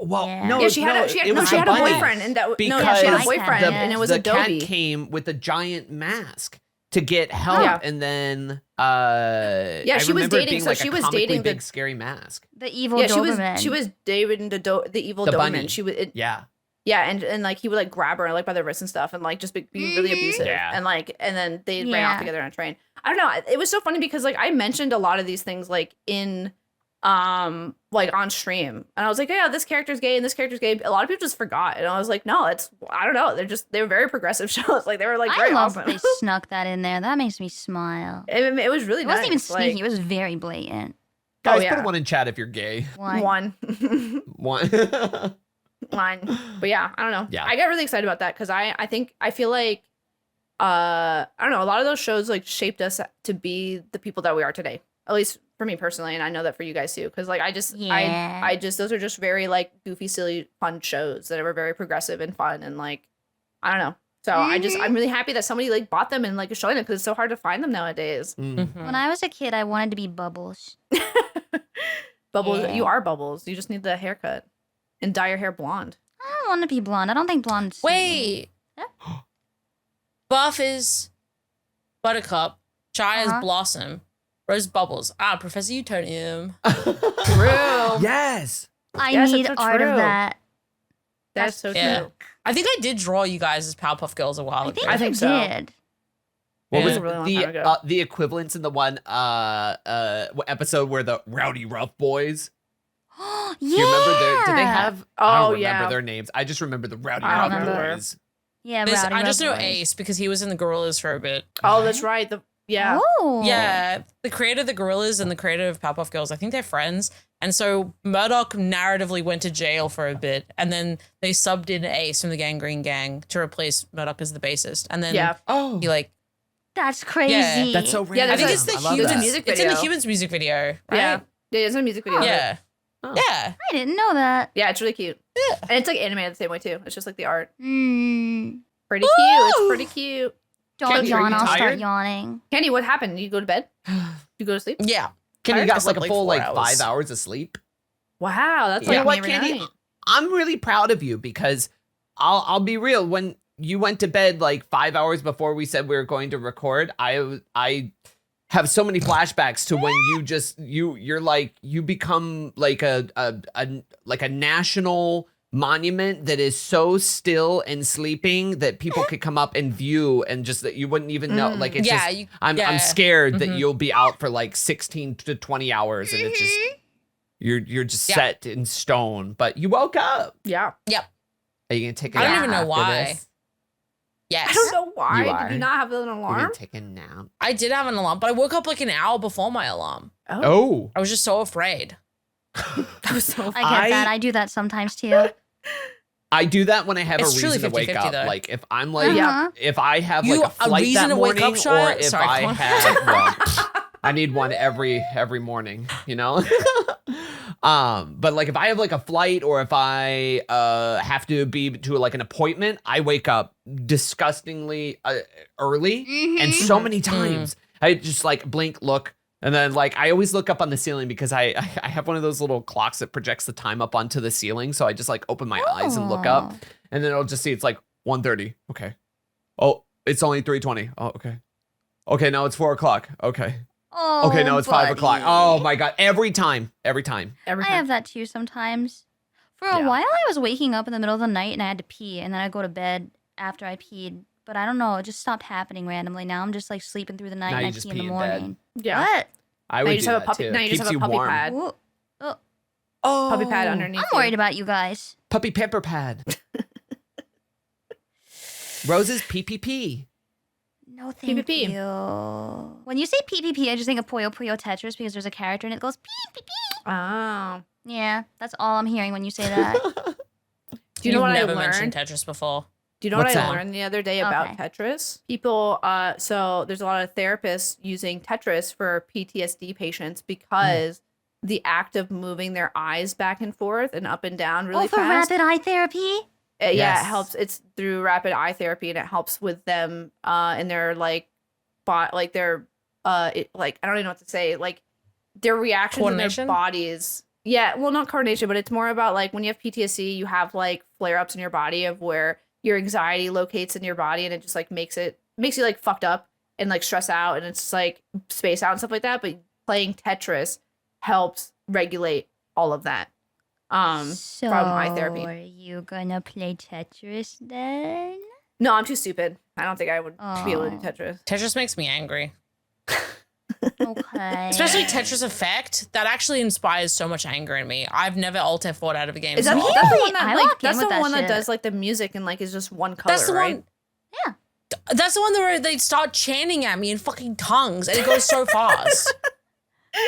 Yeah. no, Yeah, she had it was she a had a bunny. boyfriend, and that Because she had a the- boyfriend, and it was the a Doggy. cat came with a giant mask to get help, Yeah. and then Yeah, I she was remember it dating- being, so like, she a was comically dating the- big scary mask. The evil Yeah, Doberman. she was dating the evil The Doberman. bunny. She was Yeah, yeah, and like he would like grab her like by the wrist and stuff, and like just be really abusive, Yeah. and like and then they ran Yeah. off together on a train. I don't know. It was so funny because like I mentioned a lot of these things like in like on stream, and I was like, yeah, this character's gay and this character's gay. A lot of people just forgot, and I was like, no, it's I don't know. They were very progressive shows. Like they were like I very love awesome. that they snuck that in there. That makes me smile. It was really It nice. wasn't even sneaky. Like, It was very blatant. guys, yeah. put one in chat if you're gay. One. one. One. One. But yeah, I don't know. Yeah. I get really excited about that because I feel like I don't know, a lot of those shows like shaped us to be the people that we are today. At least for me personally, and I know that for you guys too. Because like I just those are just very like goofy, silly, fun shows that were very progressive and fun and like I don't know. So I'm really happy that somebody like bought them and like is showing them because it's so hard to find them nowadays. Mm. When I was a kid, I wanted to be Bubbles. Bubbles, Yeah. you are Bubbles. You just need the haircut and dye your hair blonde. I don't want to be blonde. I don't think blonde's Wait. Huh? Buff is Buttercup. Shia is Uh-huh. Blossom. Rose Bubbles. Professor Utonium. True. Yes. I Yes, need that's so art true. of that. That's so Yeah. true. I think I did draw you guys as Powerpuff Girls a while I ago. think I you think so. did. What Yeah. was It was a really long time ago. the equivalents in the one episode where the Rowdy Rough Boys? Yeah. Do you remember their? Did they have? I Oh, don't remember yeah. their names. I just remember the Rowdy I Rough don't remember. Boys. Yeah, This- Rowdy I just know Rough Boys. Ace because he was in the Gorillas for a bit. Oh, that's right. Yeah. Oh. Yeah, the creator of the Gorillas and the creator of Powerpuff Girls, I think they're friends. And so Murdoch narratively went to jail for a bit, and then they subbed in Ace from the Gangrene Gang to replace Murdoch as the bassist. And then Yeah. Oh, he like, That's crazy. Yeah, that's so random. I think There's it's a- the I love Humans that. music It's in the video. Humans music video, right? Yeah. Yeah, it's a music video. Yeah. Oh. Yeah. I didn't know that. Yeah, it's really cute. Yeah. And it's like animated the same way too. It's just like the art. Mm. Pretty cute. It's pretty cute. Don't Kenny, are yawn. you I'll start tired? yawning. Kenny, what happened? You go to bed? You go to sleep? Yeah. Kenny I got slept like a like full 4 like hours. 5 hours of sleep. Wow, that's You know like what, me every Candy? night. I'm really proud of you because I'll be real. When you went to bed like 5 hours before we said we were going to record, I have so many flashbacks to when you're like you become like a national monument that is so still and sleeping that people could come up and view and just that you wouldn't even know. Like it's Yeah, just you- I'm yeah. scared that Mhm. you'll be out for like 16 to 20 hours and it's just you're just Yeah. set in stone. But you woke up. Yeah. Are you gonna take a I nap? don't even know after why. this? Yes. I don't know why. You are. Did you not have an You're alarm? gonna take a nap. I did have an alarm, but I woke up like an hour before my alarm. Oh. I was just so afraid. That was so I get that. I do that sometimes too. I do that when I have It's a truly reason to wake 50-50 up. though. Like if I'm like, Uh-huh. if I have You- like a a flight reason that to wake morning, up, Shia? or if Sorry, I go on. have, well, I need one every morning, you know. But like if I have like a flight or if I have to be to like an appointment, I wake up disgustingly early and so many times. I just like blink, look. And then like I always look up on the ceiling because I have one of those little clocks that projects the time up onto the ceiling. So I just like open my eyes and look up, and then I'll just see it's like 1:30. Okay. Oh, it's only 3:20. Oh, okay. Okay, now it's 4 o'clock. Okay. Oh, Okay, now it's 5 o'clock. buddy. Oh my god. Every time. every I time. have that too sometimes. For a Yeah. while, I was waking up in the middle of the night and I had to pee, and then I'd go to bed after I peed. But I don't know, it just stopped happening randomly. Now I'm just like sleeping through the night Now and you I just pee in the pee in bed. morning. Yeah. What? I Now would you do just have a that puppy. too. Now you just Keeps have a you puppy warm. pad. Ooh, Oh, Puppy pad underneath. I'm worried about you guys. Puppy pamper pad. Rose's PPP. No, thank PPP. you. When you say PPP, I just think of Puyo Puyo Tetris because there's a character and it goes PPP. Oh. Yeah, that's all I'm hearing when you say that. Do you know You've what I never mentioned learned? Tetris before. Do you know What's what I that? learned the other day about Okay. Tetris? People, so there's a lot of therapists using Tetris for PTSD patients because the act of moving their eyes back and forth and up and down really for fast. rapid eye therapy? Yeah, Yes. it helps. It's through rapid eye therapy, and it helps with them in their like their like I don't even know what to say, like their reactions in their Coordination? bodies. Yeah, well, not coordination, but it's more about like when you have PTSD, you have like flare-ups in your body of where your anxiety locates in your body, and it just like makes you like fucked up and like stress out, and it's just, like space out and stuff like that. But playing Tetris helps regulate all of that. So From eye therapy. are you gonna play Tetris then? No, I'm too stupid. I don't think I would be able to do Oh. Tetris. Tetris makes me angry. Okay. Especially Tetris Effect. That actually inspires so much anger in me. I've never alt F4'd out of a game. Is that so- that's the one that I like lock in that's the with that one that shit. does like the music and like is just one color, That's the right? one. Yeah. That's the one where they start chanting at me in fucking tongues, and it goes so fast.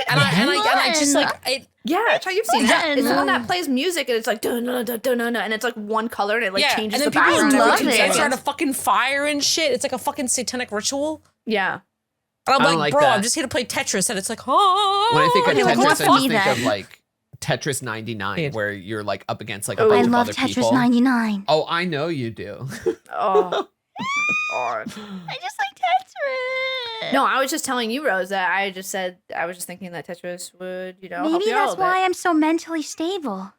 And I just like it. Yeah, try you've seen that. fun. It's the one that plays music and it's like dun dun dun dun dun, and it's like one color and it like Yeah, changes and the then people background do love it every 2 it. dance around a seconds. fucking fire and shit. It's like a fucking satanic ritual. Yeah. And I'm I don't like, like bro, that. I'm just here to play Tetris, and it's like, oh. When I think of you're like, Tetris, I "What's just me think of then?" like Tetris 99, Dude. where you're like up against like a Oh, bunch I of love other Tetris people. 99. Oh, I know you do. Oh. God. I just like Tetris. No, I was just telling you, Rose, that I was just thinking that Tetris would, help Maybe you out a that's little why bit. I'm so mentally stable.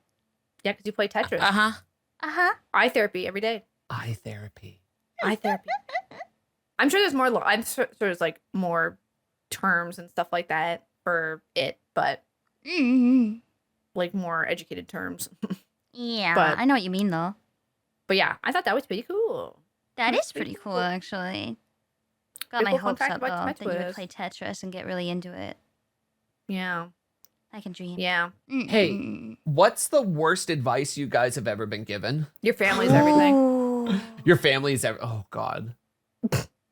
Yeah, because you play Tetris. Uh-huh. Uh-huh. Eye therapy every day. Eye therapy. Eye therapy. I'm sure there's more. I'm sure there's like more terms and stuff like that for it, but Mm. like more educated terms. Yeah, But- I know what you mean though. But yeah, I thought that was pretty cool. That That's is pretty pretty cool, cool. actually. Got Pretty my cool fun hopes fact up about though that you would Tetris. play Tetris and get really into it. Yeah. I can dream. Yeah. Hey. Mm-mm. What's the worst advice you guys have ever been given? Your family's everything. Ooh. Your family's ever. Oh God.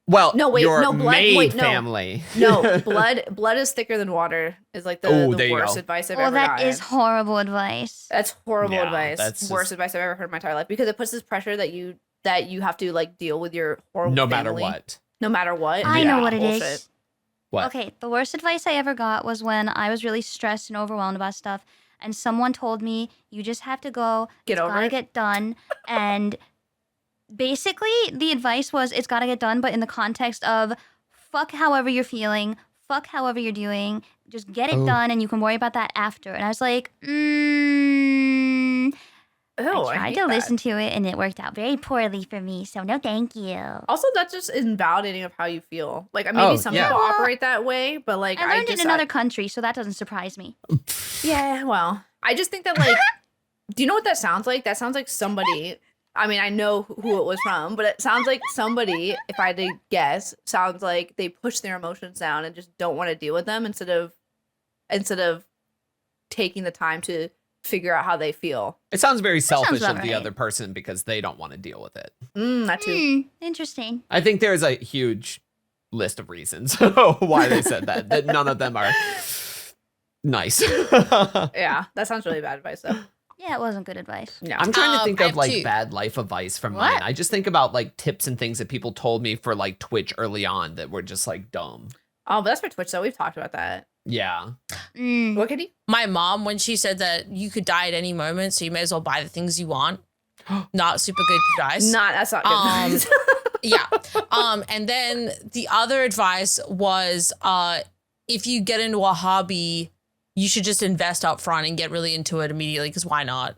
Well, No, wait, your no, blood- maid wait, no. family. No, blood is thicker than water is like Oh, the there you worst go. advice I've Well, ever that gotten. is horrible advice. That's horrible Yeah, advice. that's Worst just- advice I've ever heard in my entire life because it puts this pressure that you have to like deal with your horrible No matter family, what. no matter what. I know Yeah. what it is. Bullshit. What? Okay, the worst advice I ever got was when I was really stressed and overwhelmed about stuff, and someone told me, "You just have to go. Get it's over gotta it." get done." And basically, the advice was, "It's gotta get done," but in the context of, "Fuck however you're feeling, fuck however you're doing, just get it Oh. done, and you can worry about that after." And I was like, Oh, I tried hate to that. listen to it, and it worked out very poorly for me. So no, thank you. Also, that's just invalidating of how you feel. Like maybe Oh, some yeah. people operate that way, but like I learned it just, in another country, so that doesn't surprise me. Yeah, well, I just think that like, do you know what that sounds like? That sounds like somebody. I mean, I know who it was from, but it sounds like somebody, if I had to guess, sounds like they push their emotions down and just don't want to deal with them instead of taking the time to figure out how they feel. It sounds very sounds selfish about of the right. other person because they don't want to deal with it. That too. Interesting. I think there's a huge list of reasons why they said that none of them are nice. Yeah, that sounds really bad advice though. Yeah, it wasn't good advice. Yeah. I'm trying to think I of have like two. bad life advice from What? mine. I just think about like tips and things that people told me for like Twitch early on that were just like dumb. Oh, but that's for Twitch though. We've talked about that. Yeah. Mm. What could he? My mom, when she said that you could die at any moment, so you may as well buy the things you want. Not super good advice. That's not good. Yeah. And then the other advice was if you get into a hobby, you should just invest up front and get really into it immediately, because why not?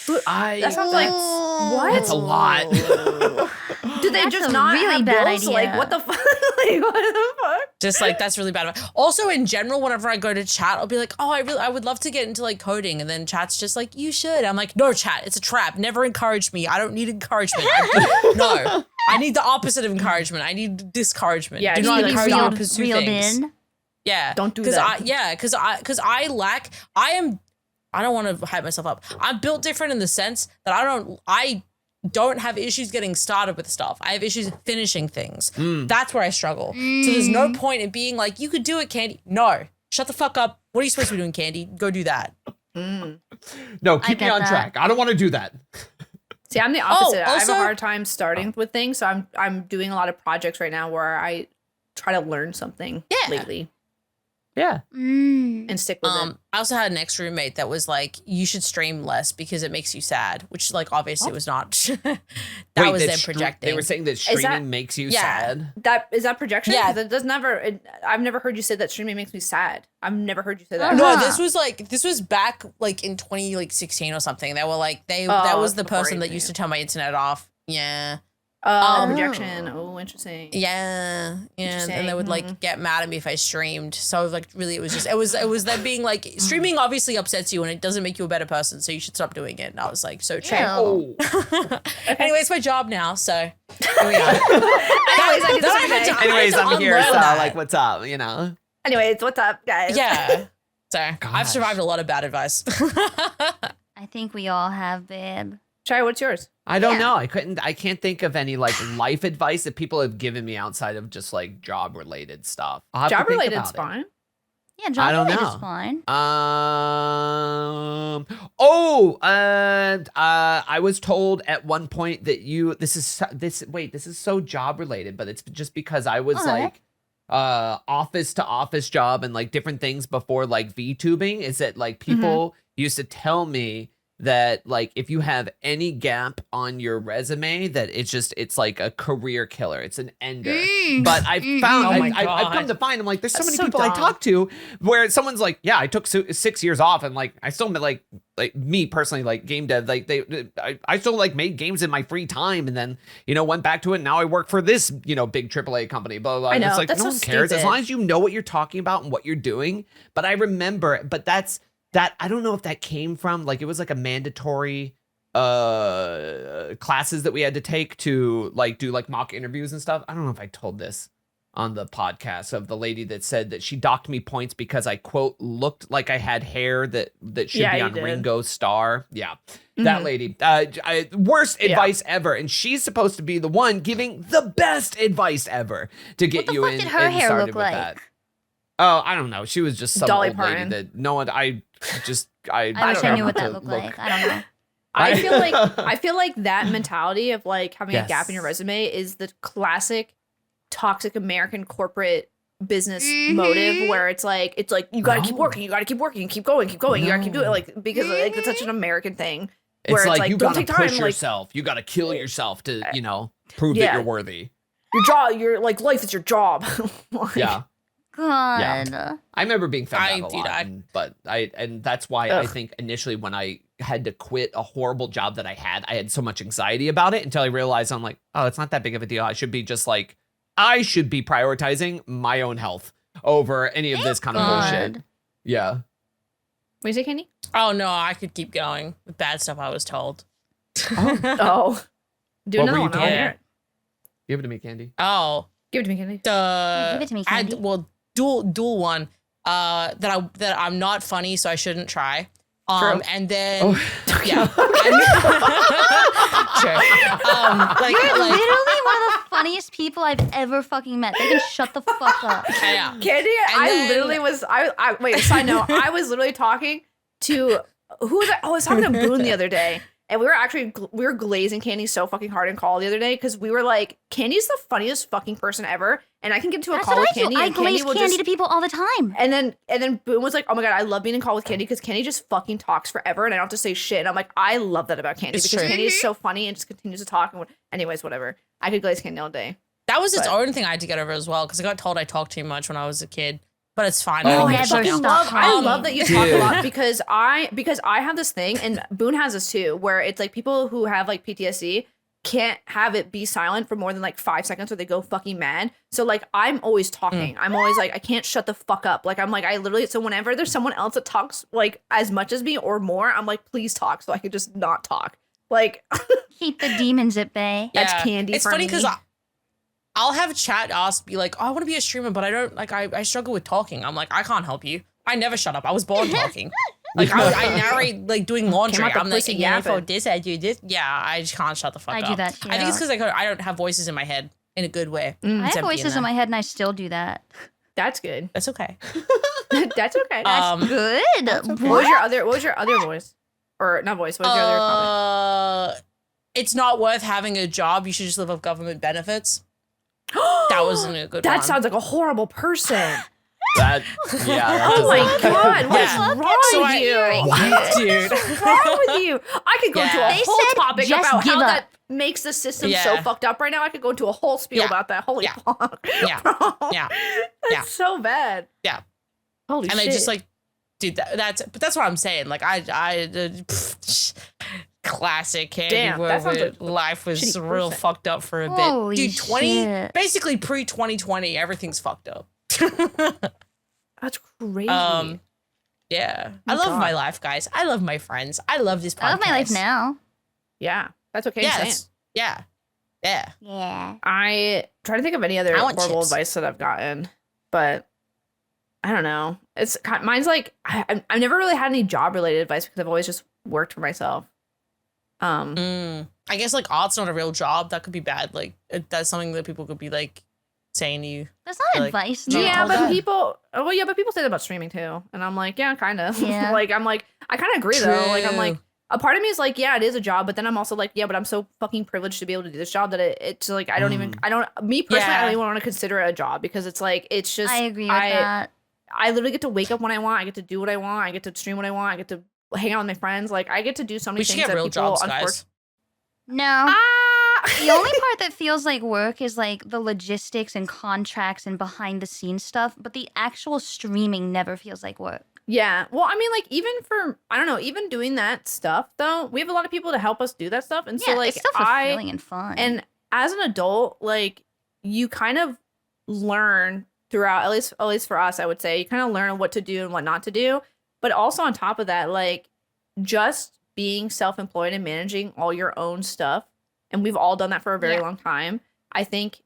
That sounds like what? That's a lot. Do they That's just a not really have bad bills? Like idea. what the fuck? Like what the fuck? Just like, that's really bad advice. Also, in general, whenever I go to chat, I'll be like, oh, I would love to get into like coding. And then chat's just like, you should. I'm like, no, chat, it's a trap. Never encourage me. I don't need encouragement. No, I need the opposite of encouragement. I need discouragement. Yeah, Do you not need to be encourage me to reeled- pursue reeled things. in. Yeah. Don't do Cause that. because I don't want to hype myself up. I'm built different in the sense that I don't have issues getting started with stuff. I have issues finishing things. That's where I struggle. So there's no point in being like, you could do it, Candii. No. Shut the fuck up. What are you supposed to be doing, Candii? Go do that. No, keep me get on that. track. I don't want to do that. See, I'm the opposite. I have also- a hard time starting with things, so I'm doing a lot of projects right now where I try to learn something Yeah. lately. Yeah. and stick with it. I also had an ex roommate that was like, you should stream less because it makes you sad, which like obviously was not. that Wait, was them projecting. They were saying that streaming makes you sad. That is that projection? Yeah. That does never. I've never heard you say that streaming makes me sad. I've never heard you say that. No, this was back like in 2016 or something. They were like that was the person that used to turn my internet off. Yeah. Projection. Oh, interesting. Yeah. And they would like get mad at me if I streamed. So like really it was them being like, streaming obviously upsets you and it doesn't make you a better person, so you should stop doing it. And I was like, so true. Anyway, it's my job now, so here we are. Anyways, I'm here, so like what's up, you know? Anyways, what's up, guys? Yeah. So I've survived a lot of bad advice. I think we all have, babe. Shia, what's yours? I don't know. I can't think of any like life advice that people have given me outside of just like job related stuff. Job related is fine. Yeah, job related is fine. I was told at one point that this is so job related, but it's just because I was like office to office job and like different things before like VTubing, is that like people used to tell me that like if you have any gap on your resume, that it's like a career killer. It's an ender. But I've come to find, I'm like, there's so many people I talk to where someone's like, yeah, I took 6 years off and like I still like me personally, like game dev, like I still like made games in my free time and then went back to it. And now I work for this big AAA company. Blah blah. I know, it's like that's no so one cares stupid. as long as you know what you're talking about and what you're doing. But I remember, that I don't know if that came from like it was like a mandatory classes that we had to take to like do like mock interviews and stuff. I don't know if I told this on the podcast of the lady that said that she docked me points because I quote looked like I had hair that should be on Ringo's star. Yeah. That lady, worst advice ever. And she's supposed to be the one giving the best advice ever to get you in. What the fuck did her hair look like? That. Oh, I don't know. She was just some Dolly old Parton. lady that no one. I wish I knew what that looked like. I don't know. I feel like that mentality of like having a gap in your resume is the classic toxic American corporate business motive where it's like you gotta keep working, keep going, you gotta keep doing it, like because like it's such an American thing. Where it's like you don't gotta take time, push yourself. You gotta kill yourself to prove that you're worthy. Your job, your like life is your job. Yeah. God. Yeah. I remember being found out a lot, but that's why I think initially when I had to quit a horrible job that I had so much anxiety about it until I realized I'm like, oh, it's not that big of a deal. I should be prioritizing my own health over any of this kind of bullshit. Yeah. What do you say, Candii? Oh no, I could keep going with bad stuff I was told. Oh. Do another one. Give it to me, Candii. Oh. Give it to me, Candii. Give it to me, Candii. Dual one. That I'm not funny, so I shouldn't try. And then yeah. Sure. You're literally one of the funniest people I've ever fucking met. They can shut the fuck up. Yeah. Candii, wait, side note, I was literally talking to who was I? Oh, I was talking to Boone the other day. And we were glazing Candii so fucking hard in call the other day because we were like, Candy's the funniest fucking person ever, and I can get into a call with Candii. I glaze Candii to people all the time. And then Boone was like, oh my god, I love being in call with Candii because Candii just fucking talks forever, and I don't have to say shit. And I'm like, I love that about Candii because Candii is so funny and just continues to talk. And anyways, whatever. I could glaze Candii all day. That was its own thing I had to get over as well because I got told I talked too much when I was a kid. But it's fine. Oh, I love that you talk a lot because I have this thing, and Boone has this too, where it's like people who have like PTSD can't have it be silent for more than like 5 seconds or they go fucking mad. So like I'm always talking. I'm always like, I can't shut the fuck up. Like I'm like, so whenever there's someone else that talks like as much as me or more, I'm like, please talk so I can just not talk. Like keep the demons at bay. Yeah. That's Candii. It's funny because I'll have chat be like, oh, I want to be a streamer, but I don't like I struggle with talking. I'm like, I can't help you. I never shut up. I was born talking. Like I narrate like doing laundry. I'm like, yeah, for this, I do this. Yeah, I just can't shut the fuck up. I do that too. I think it's because I don't have voices in my head in a good way. I have voices in my head and I still do that. That's good. That's okay. That's okay. That's good. Okay. What was your other voice? Or not voice, what was your other comment? It's not worth having a job. You should just live off government benefits. That wasn't a good one. That sounds like a horrible person. That yeah. Oh my god, what's Yeah. wrong So with I- you? What? Dude. What's wrong with you? I could go into a They whole said topic just about give how up. that makes the system so Yeah. fucked up right now. I could go into a whole spiel Yeah. about that. Holy Yeah. fuck. Yeah. Bro, Yeah. That's Yeah. so bad. Yeah. Holy And shit. I just like, dude, that's what I'm saying. Like classic Candii Damn, that sounds where like a life was shitty real person. fucked up for a bit. Holy Dude, shit. basically pre 2020, everything's fucked up. That's crazy. Yeah. Oh I love God. my life, guys. I love my friends. I love this podcast. I love my life now. Yeah, that's what Kate's Yeah, saying. yeah. Yeah. Yeah. I try to think of any other I want horrible chips. advice that I've gotten, but I don't know. Mine's like I've never really had any job related advice because I've always just worked for myself. I guess like art's not a real job. That could be bad. Like that's something that people could be like saying to you. That's not Like, advice. no, though. Yeah, all but that. people. Oh, well, yeah, but people say that about streaming too, and I'm like, yeah, kind of. Yeah. I kind of agree though. Like, I'm like, True. a part of me is like, yeah, it is a job, but then I'm also like, yeah, but I'm so fucking privileged to be able to do this job that it's like I don't even. Me personally, I Yeah. don't even want to consider it a job because it's like it's just. I agree with that. I literally get to wake up when I want. I get to do what I want. I get to stream what I want. I get to hang out with my friends. Like I get to do so many We should things get that real people jobs, guys. No. The only part that feels like work is like the logistics and contracts and behind the scenes stuff, but the actual streaming never feels like work. Yeah. Well, I mean, like even for I don't know, even doing that stuff though, we have a lot of people to help us do that stuff, and Yeah, so like it's still fulfilling and fun. and as an adult, like you kind of learn throughout, at least for us, I would say, you kind of learn what to do and what not to do. But also on top of that, like just being self-employed and managing all your own stuff, and we've all done that for a very Yeah. long time. I think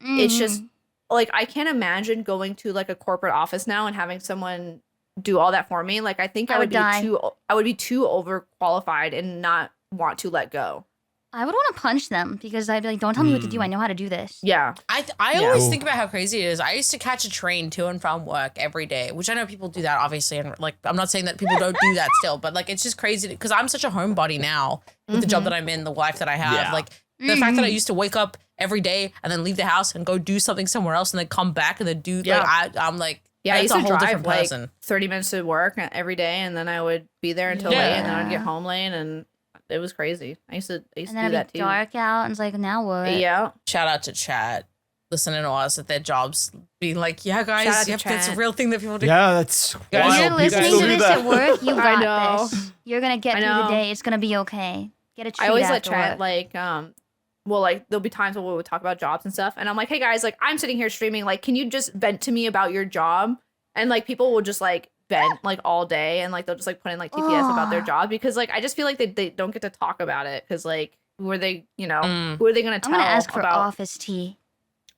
it's just Mhm. like I can't imagine going to like a corporate office now and having someone do all that for me. Like I think I I would die. would be too overqualified and not want to let go. I would want to punch them because I'd be like, don't tell me what to do. I know how to do this. Yeah. I Yeah. always Ooh. think about how crazy it is. I used to catch a train to and from work every day, which I know people do that obviously, and like I'm not saying that people don't do that still, but like it's just crazy because I'm such a homebody now with the job that I'm in, the life that I have. Yeah. Like the fact that I used to wake up every day and then leave the house and go do something somewhere else and then come back and then do Yeah. like I'm like Yeah, I that's used a to whole drive different like person. 30 minutes to work every day, and then I would be there until Yeah. late, and then I'd get home late, and it was crazy. I used to And do then it'd that be too. dark out and it's like, now what? Yeah. Shout out to chat listening to us at their jobs being like, yeah Shout out guys, to yep, that's a chat. real thing that people do. Yeah, that's Guys, If wild. you're People listening still to do this that. at work, you I got know. this. You're gonna get I through the know. day. It's gonna be okay. Get a treat I always let after chat work. like well, like there'll be times where we would talk about jobs and stuff, and I'm like, hey guys, like I'm sitting here streaming, like can you just vent to me about your job? And like people will just like vent like all day, and like they'll just like put in like TPS about their Ugh. job, because like I just feel like they don't get to talk about it, because like who are they, who are they gonna I'm tell gonna ask for about? office tea.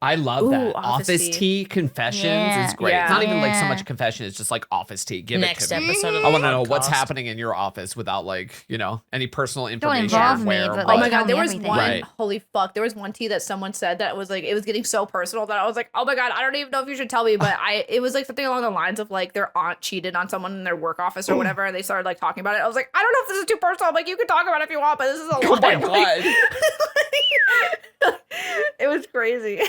I love Ooh, that. office Office tea. tea confessions Yeah. is great. Yeah. It's not even like so Yeah. much confession. It's just like office tea. Give Next it to me. episode of I the want to know what's podcast. happening in your office without like, any personal Don't information. involve me, where, but Oh like, my tell god, there me was everything. one. Right. Holy fuck, there was one tea that someone said that was like it was getting so personal that I was like, oh my god, I don't even know if you should tell me, but it was like something along the lines of like their aunt cheated on someone in their work office or whatever, and they started like talking about it. I was like, I don't know if this is too personal. I'm like, you can talk about it if you want, but this is a lot. Oh my Like, god. it was crazy.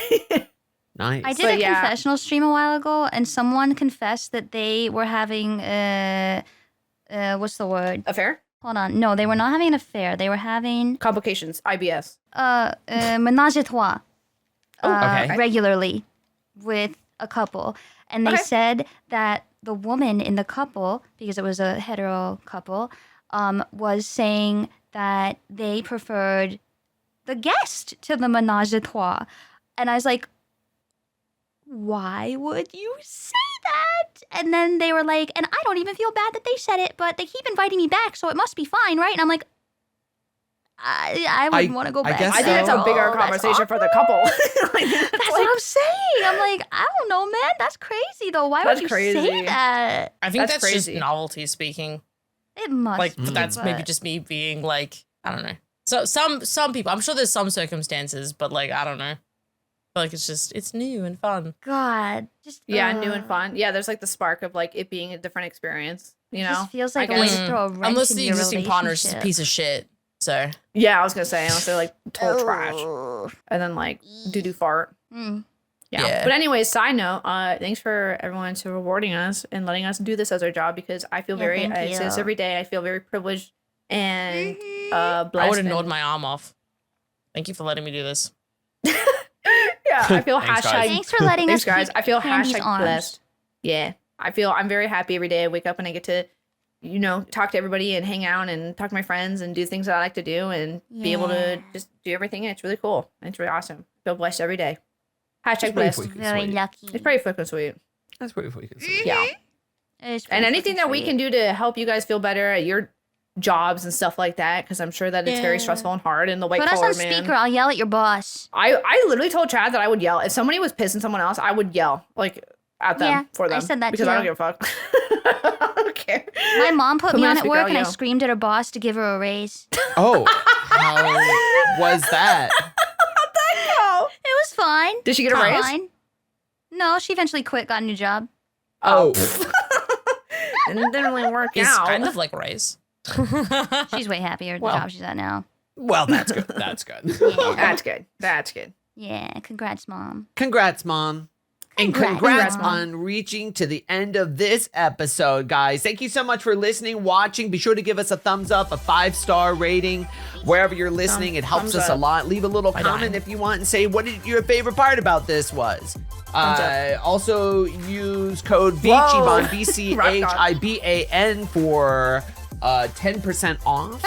Nice. I did But a yeah. confessional stream a while ago, and someone confessed that they were having what's the word? Affair? Hold on. No, they were not having an affair. They were having Complications. IBS. menage a trois okay. regularly with a couple. And they Okay. said that the woman in the couple, because it was a hetero couple, was saying that they preferred the guest to the menage a trois. And I was like, why would you say that? And then they were like, and I don't even feel bad that they said it, but they keep inviting me back, so it must be fine, right? And I'm like, I wouldn't want to go I back. guess I think that's a so. bigger That's conversation for the couple. Like, That's what I'm saying. I'm like, I don't know, man. That's crazy, though. Why That's would you crazy. say that? I think That's that's just crazy. novelty speaking. It must Like be, that's maybe but- just me being like, I don't know. So some people, I'm sure there's some circumstances, but like I don't know. Like it's new and fun. God. Just yeah, new and fun. Yeah, there's like the spark of like it being a different experience, you know? Just feels I like a way to guess. throw a wrench Unless in the your existing partner is just a relationship. piece of shit. So Yeah, I was gonna say, unless they're like total trash. Ugh. And then like doo-doo fart. Mm. Yeah. But anyways, side note, thanks for everyone to rewarding us and letting us do this as our job because I feel thank I say this you. every day. I feel very privileged and blessed. I would have and- gnawed my arm off. Thank you for letting me do this. Yeah, I feel Thanks, hashtag. guys. Thanks for letting Thanks, us guys. keep I feel Candy's hashtag arms. blessed. Yeah, I'm very happy every day. I wake up and I get to, talk to everybody and hang out and talk to my friends and do things that I like to do and be able to Yeah. just do everything. And it's really cool. And it's really awesome. I feel blessed every day. Hashtag pretty blessed. sweet. Very Sweet. lucky. It's pretty fucking sweet. That's pretty freaking sweet. Yeah. It's And pretty anything that fucking we sweet. can do to help you guys feel better at your jobs and stuff like that, because I'm sure that it's very Yeah. stressful and hard. And the white Put us collar on man. speaker. I'll yell at your boss. I literally told Chad that I would yell if somebody was pissing someone else. I would yell at them Yeah, for them. I said that because I don't too. give a fuck. I don't care. My mom put Put me me on on at speaker, work I'll and I yell. screamed at her boss to give her a raise. Oh, how was that? Oh. It was fine. Did she get a raise? Fine. No, she eventually quit, got a new job. Oh, And it didn't really work It's out. kind of like a race. She's way happier at the Well. job she's at now. well, that's good. That's good. Yeah. That's good. That's good. Yeah, congrats, mom. Congrats, Mom. And Congrats, congrats Mom. on reaching to the end of this episode, guys. Thank you so much for listening, watching. Be sure to give us a thumbs up, a 5-star rating, wherever you're listening. It helps Thumbs us a up. lot. Leave a little Why comment not? if you want and say what your favorite part about this was. up. Also, use code Whoa. VchiBan, Rock on. VchiBan for 10% off.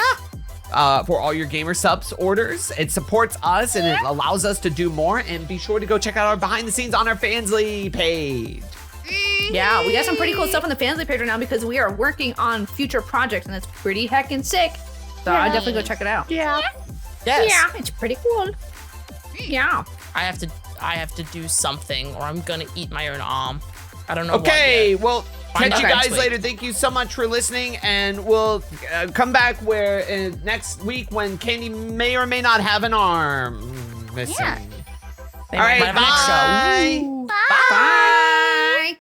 For all your GamerSupps orders. It supports us and it allows us to do more. And be sure to go check out our behind the scenes on our Fansly page. Yeah, we got some pretty cool stuff on the Fansly page right now because we are working on future projects and it's pretty heckin' sick. So I'd definitely go check it out. Yes. Yeah, it's pretty cool. Yeah. I have to do something or I'm gonna eat my own arm. I don't know Okay, what well, Find catch you out guys next week. later. Thank you so much for listening. And we'll come back next week when Candy may or may not have an arm missing. Yeah. They All might right, have an extra. bye. Bye. Bye.